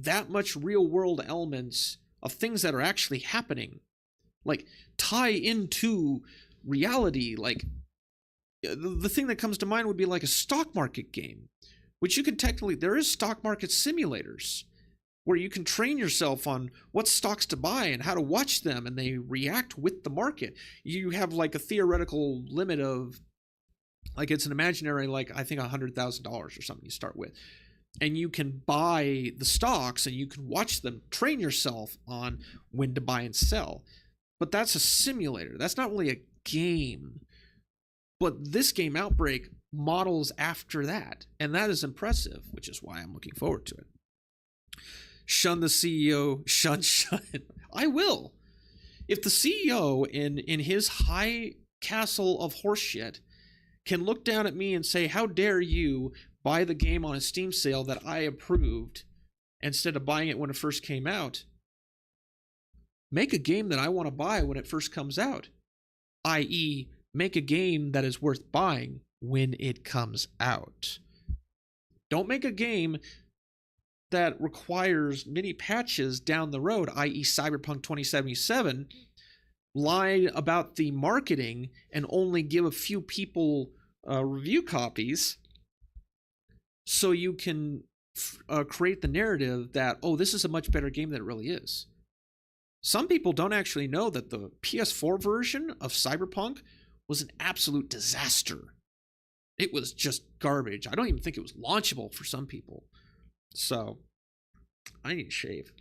that much real-world elements of things that are actually happening. Like, tie into reality. Like, the thing that comes to mind would be like a stock market game, which you could technically... There is stock market simulators where you can train yourself on what stocks to buy and how to watch them, and they react with the market. You have like a theoretical limit of, like, it's an imaginary, like, I think $100,000 or something you start with. And you can buy the stocks and you can watch them, train yourself on when to buy and sell. But that's a simulator. That's not really a game. But this game, Outbreak, models after that. And that is impressive, which is why I'm looking forward to it. Shun the CEO. Shun. I will. If the CEO in his high castle of horseshit can look down at me and say, how dare you buy the game on a Steam sale that I approved instead of buying it when it first came out, make a game that I want to buy when it first comes out. I.e., make a game that is worth buying when it comes out. Don't make a game that requires many patches down the road, i.e. Cyberpunk 2077, lie about the marketing and only give a few people review copies so you can create the narrative that, oh, this is a much better game than it really is. Some people don't actually know that the PS4 version of Cyberpunk was an absolute disaster. It was just garbage. I don't even think it was launchable for some people. So, I need to shave.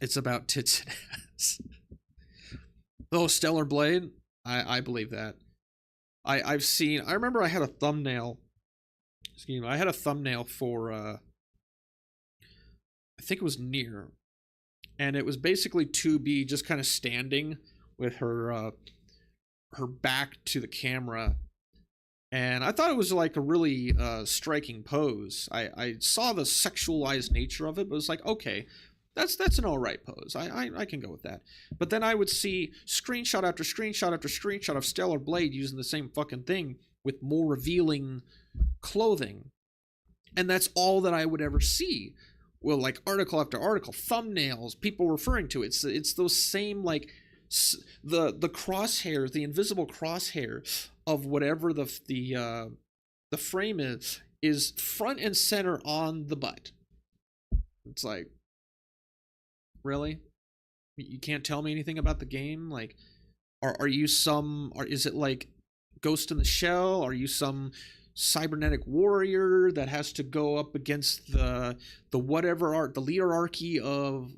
It's about tits and ass. Oh, Stellar Blade? I believe that. I remember I had a thumbnail. Excuse me. I had a thumbnail for, I think it was Nier. And it was basically 2B just kind of standing with her back to the camera. And I thought it was like a really striking pose. I saw the sexualized nature of it, but it was like, okay, that's an all right pose. I can go with that. But then I would see screenshot after screenshot after screenshot of Stellar Blade using the same fucking thing with more revealing clothing. And that's all that I would ever see. Well, like article after article, thumbnails, people referring to it. It's those same, like, the crosshairs, the invisible crosshair of whatever the frame is front and center on the butt. It's like, really? You can't tell me anything about the game? Like, is it like Ghost in the Shell? Are you some cybernetic warrior that has to go up against the whatever art, the hierarchy of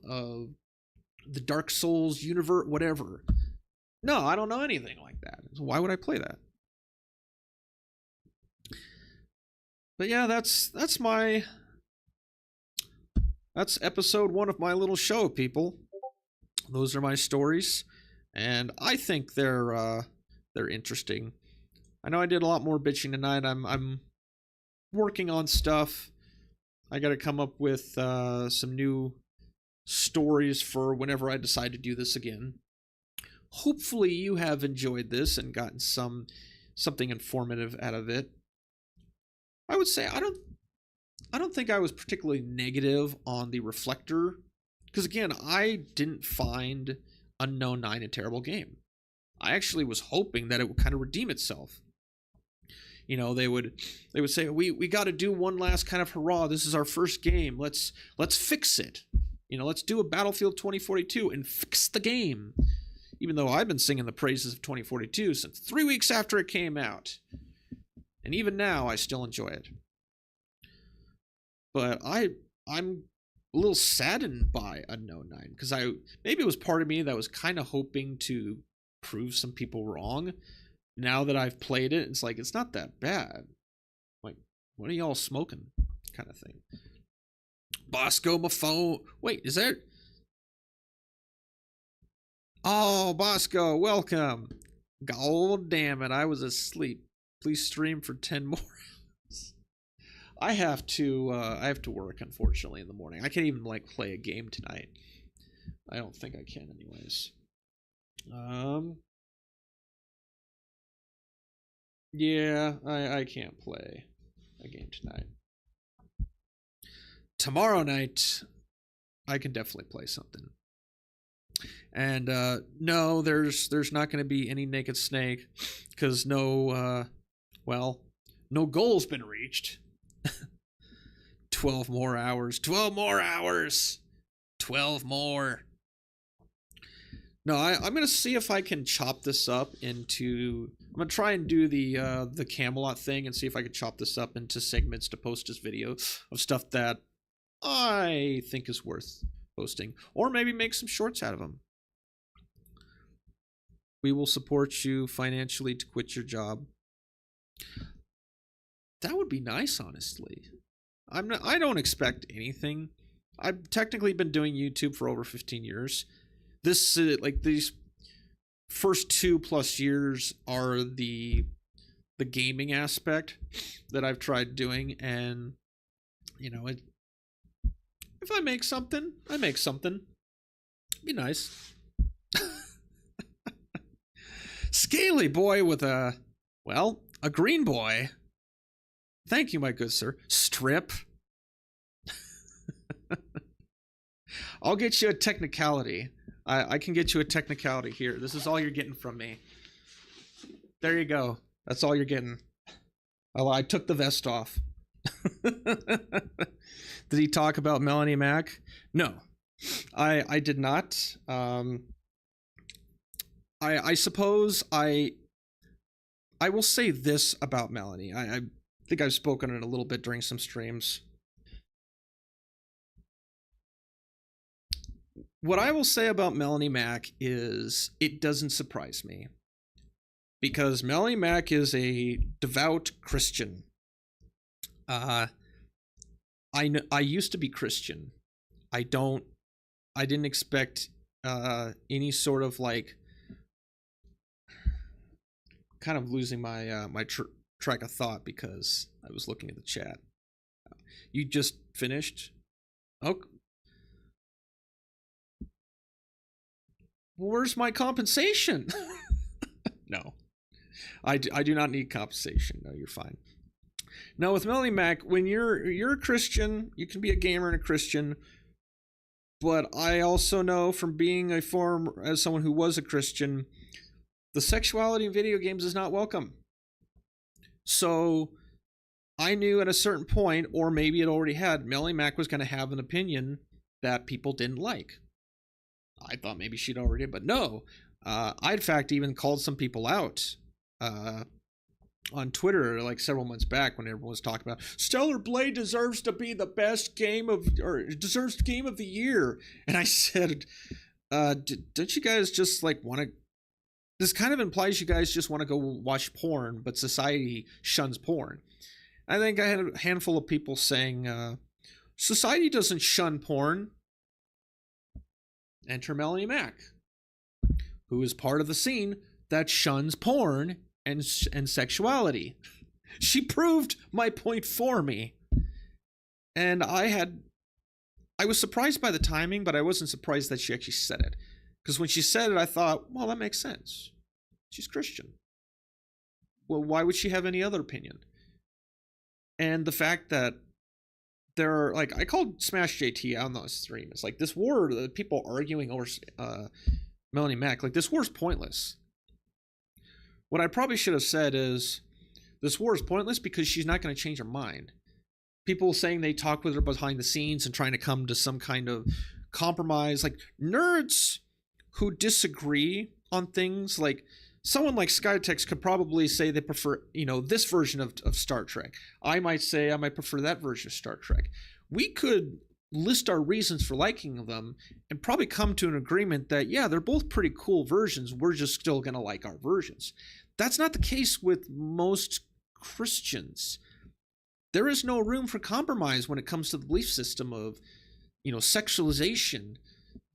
the Dark Souls universe, whatever? No, I don't know anything like that. So why would I play that? But yeah, that's episode 1 of my little show, people. Those are my stories, and I think they're interesting. I know I did a lot more bitching tonight. I'm working on stuff. I got to come up with some new stories for whenever I decide to do this again. Hopefully you have enjoyed this and gotten something informative out of it. I would say I don't think I was particularly negative on the Reflector, because again, I didn't find Unknown 9 a terrible game. I actually was hoping that it would kind of redeem itself. You know, they would say, we got to do one last kind of hurrah. This is our first game. Let's fix it. You know, let's do a Battlefield 2042 and fix the game. Even though I've been singing the praises of 2042 since 3 weeks after it came out. And even now, I still enjoy it. But I'm a little saddened by Unknown 9, because maybe it was part of me that was kind of hoping to prove some people wrong. Now that I've played it, it's like, it's not that bad. Like, What are y'all smoking? Kind of thing. Bosco, my phone. Wait, is that? Oh, Bosco, welcome. God damn it, I was asleep. Please stream for 10 more hours. I have to work, unfortunately, in the morning. I can't even like play a game tonight. I don't think I can, anyways. Yeah, I can't play a game tonight. Tomorrow night, I can definitely play something. And no, there's not going to be any Naked Snake, because no goal's been reached. 12 more hours. 12 more hours. 12 more. No, I'm going to see if I can chop this up into... I'm going to try and do the Camelot thing and see if I can chop this up into segments to post as video of stuff that I think is worth posting. Or maybe make some shorts out of them. We will support you financially to quit your job. That would be nice, honestly. I don't expect anything. I've technically been doing YouTube for over 15 years. This these first 2+ years are the gaming aspect that I've tried doing, and you know, if I make something, I make something. It'd be nice. Scaly boy with a green boy. Thank you, my good sir. Strip. I'll get you a technicality. I can get you a technicality here. This is all you're getting from me. There you go. That's all you're getting. Oh, I took the vest off. Did he talk about Melanie Mac? No, I did not. I suppose I will say this about Melanie. I think I've spoken it a little bit during some streams. What I will say about Melanie Mac is it doesn't surprise me, because Melanie Mac is a devout Christian. I used to be Christian. I didn't expect any sort of like, kind of losing my track of thought because I was looking at the chat. You just finished? Oh. Where's my compensation? No. I do not need compensation. No, you're fine. Now with Melanie Mac, when you're a Christian, you can be a gamer and a Christian, but I also know from being as someone who was a Christian, the sexuality in video games is not welcome. So I knew at a certain point, or maybe it already had, Melanie Mac was going to have an opinion that people didn't like. I thought maybe she'd already, but no. I, in fact, even called some people out on Twitter like several months back when everyone was talking about Stellar Blade deserves to be the best game of the year. And I said, don't you guys just like want to... This kind of implies you guys just want to go watch porn, but society shuns porn. I think I had a handful of people saying, society doesn't shun porn. Enter Melanie Mac, who is part of the scene that shuns porn and sexuality. She proved my point for me. And I was surprised by the timing, but I wasn't surprised that she actually said it. Because when she said it, I thought, well, that makes sense. She's Christian. Well, why would she have any other opinion? And the fact that there are, like, I called Smash JT out on the stream. It's like this war, the people arguing over Melanie Mac, like this war's pointless. What I probably should have said is, this war is pointless because she's not going to change her mind. People saying they talk with her behind the scenes and trying to come to some kind of compromise, like nerds who disagree on things, like someone like Skytex could probably say they prefer, this version of Star Trek. I might say I might prefer that version of Star Trek. We could list our reasons for liking them and probably come to an agreement that, yeah, they're both pretty cool versions. We're just still going to like our versions. That's not the case with most Christians. There is no room for compromise when it comes to the belief system of, sexualization.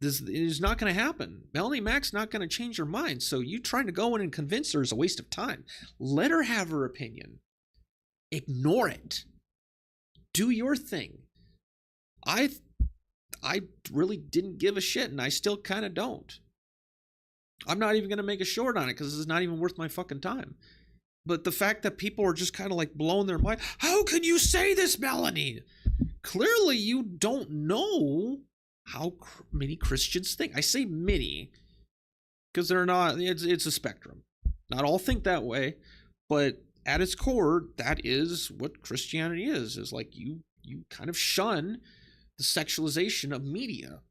This is not going to happen. Melanie Mack's not going to change her mind. So you trying to go in and convince her is a waste of time. Let her have her opinion. Ignore it. Do your thing. I really didn't give a shit, and I still kind of don't. I'm not even going to make a short on it because it's not even worth my fucking time. But the fact that people are just kind of like blowing their mind, how can you say this, Melanie? Clearly you don't know how many Christians think. I say many because they're not, it's a spectrum. Not all think that way, but at its core, that is what Christianity is like you kind of shun the sexualization of media.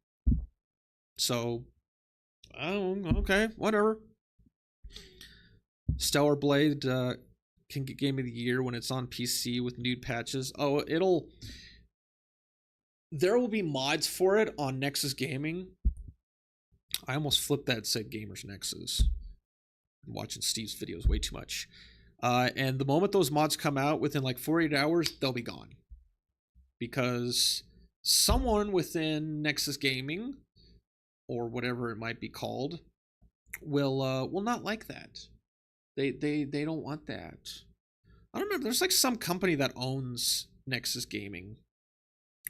So, okay, whatever. Stellar Blade can get Game of the Year when it's on PC with nude patches. Oh, there will be mods for it on Nexus Gaming. I almost flipped that and said Gamers Nexus. I'm watching Steve's videos way too much. And the moment those mods come out, within like 48 hours, they'll be gone. Because someone within Nexus Gaming, or whatever it might be called, will not like that. They don't want that. I don't know. There's like some company that owns Nexus Gaming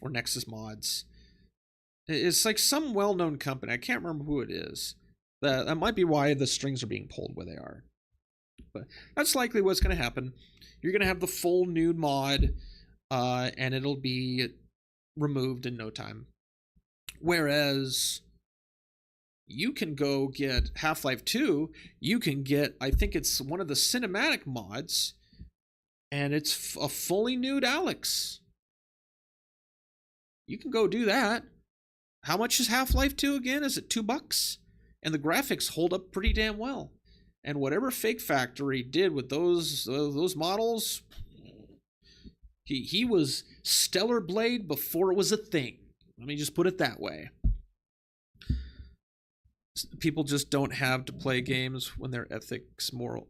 or Nexus Mods. It's like some well-known company. I can't remember who it is. That might be why the strings are being pulled where they are. But that's likely what's going to happen. You're going to have the full nude mod, and it'll be removed in no time. Whereas you can go get Half-Life 2, you can get, I think it's one of the cinematic mods, and it's a fully nude Alex. You can go do that. How much is Half-Life 2 again? Is it $2? And the graphics hold up pretty damn well. And whatever Fake Factory did with those models, he was Stellar Blade before it was a thing. Let me just put it that way. People just don't have to play games when their ethics, moral.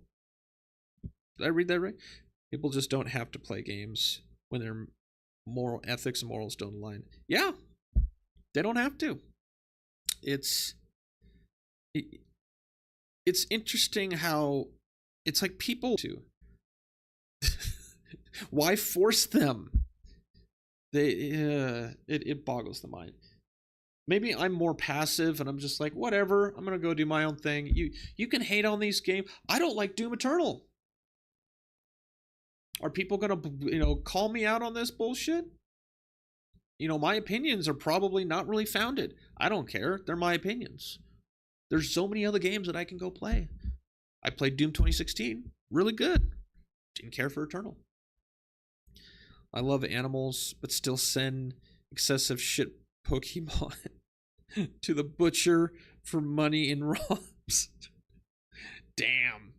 Did I read that right? People just don't have to play games when their moral ethics and morals don't align. Yeah, they don't have to. It's interesting how it's like people to. Why force them? It boggles the mind. Maybe I'm more passive and I'm just like, whatever, I'm gonna go do my own thing. You can hate on these games. I don't like Doom Eternal. Are people gonna call me out on this bullshit? My opinions are probably not really founded. I don't care. They're my opinions. There's so many other games that I can go play. I played Doom 2016. Really good. Didn't care for Eternal. I love animals, but still send excessive shit Pokemon to the butcher for money in ROMs. Damn.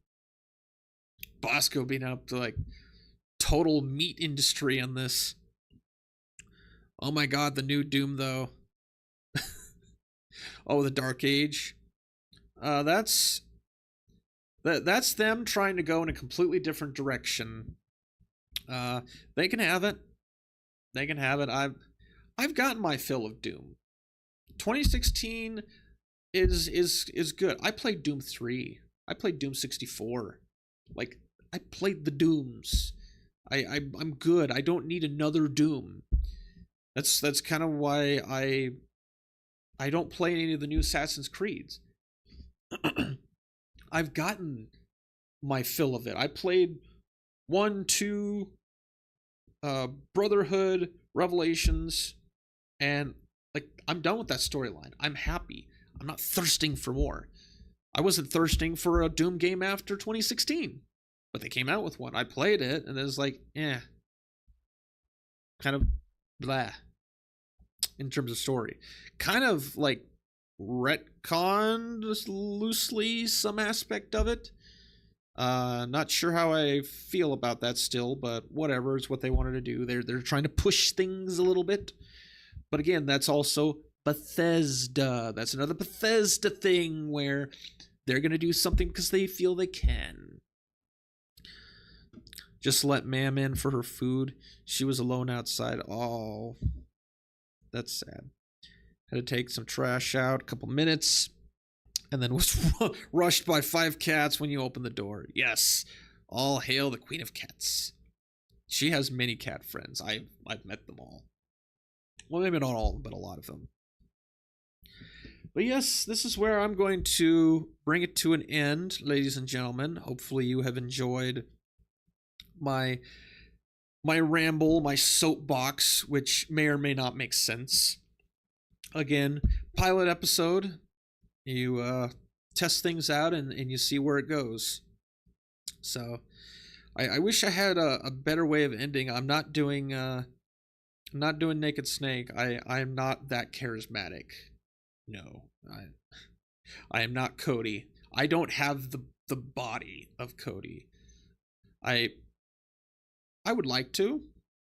Bosco being up to like total meat industry on this. Oh my god, the new Doom though. Oh, the Dark Age. That's them trying to go in a completely different direction. They can have it. They can have it. I've gotten my fill of Doom. 2016 is good. I played Doom 3. I played Doom 64. Like, I played the Dooms. I'm good. I don't need another Doom. That's kind of why I don't play any of the new Assassin's Creeds. I've gotten my fill of it. I played 1, 2, Brotherhood, Revelations, and like I'm done with that storyline. I'm happy. I'm not thirsting for more. I wasn't thirsting for a Doom game after 2016, but they came out with one. I played it, and it was like, kind of blah in terms of story. Kind of like retconned loosely some aspect of it. Not sure how I feel about that still, but whatever. It's what they wanted to do. They're trying to push things a little bit. But again, that's also Bethesda. That's another Bethesda thing where they're going to do something because they feel they can. Just let Ma'am in for her food. She was alone outside. Oh, that's sad. Had to take some trash out, a couple minutes, and then was rushed by 5 cats when you opened the door. Yes, all hail the Queen of Cats. She has many cat friends. I've met them all. Well, maybe not all, but a lot of them. But yes, this is where I'm going to bring it to an end, ladies and gentlemen. Hopefully you have enjoyed my ramble, my soapbox, which may or may not make sense. Again, pilot episode. You test things out and you see where it goes. So I wish I had a better way of ending. I'm not doing Naked Snake. I'm not that charismatic. No, I am not Cody. I don't have the body of Cody. I would like to,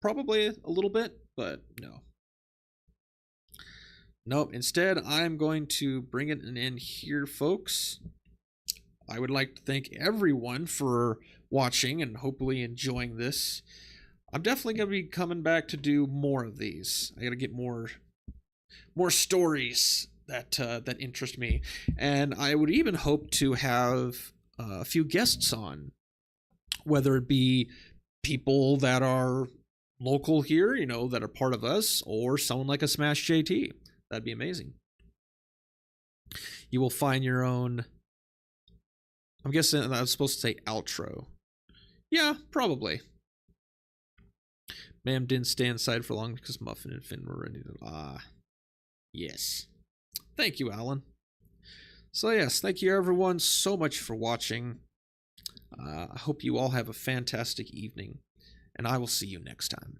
probably a little bit, but no. Nope. Instead, I'm going to bring it an end here, folks. I would like to thank everyone for watching and hopefully enjoying this. I'm definitely going to be coming back to do more of these. I got to get more stories that interest me, and I would even hope to have a few guests on, whether it be people that are local here, that are part of us, or someone like a Smash JT. That'd be amazing. You will find your own, I'm guessing I was supposed to say outro. Yeah, probably. Ma'am didn't stay inside for long because Muffin and Finn were ready to... yes. Thank you, Alan. So yes, thank you everyone so much for watching. I hope you all have a fantastic evening, and I will see you next time.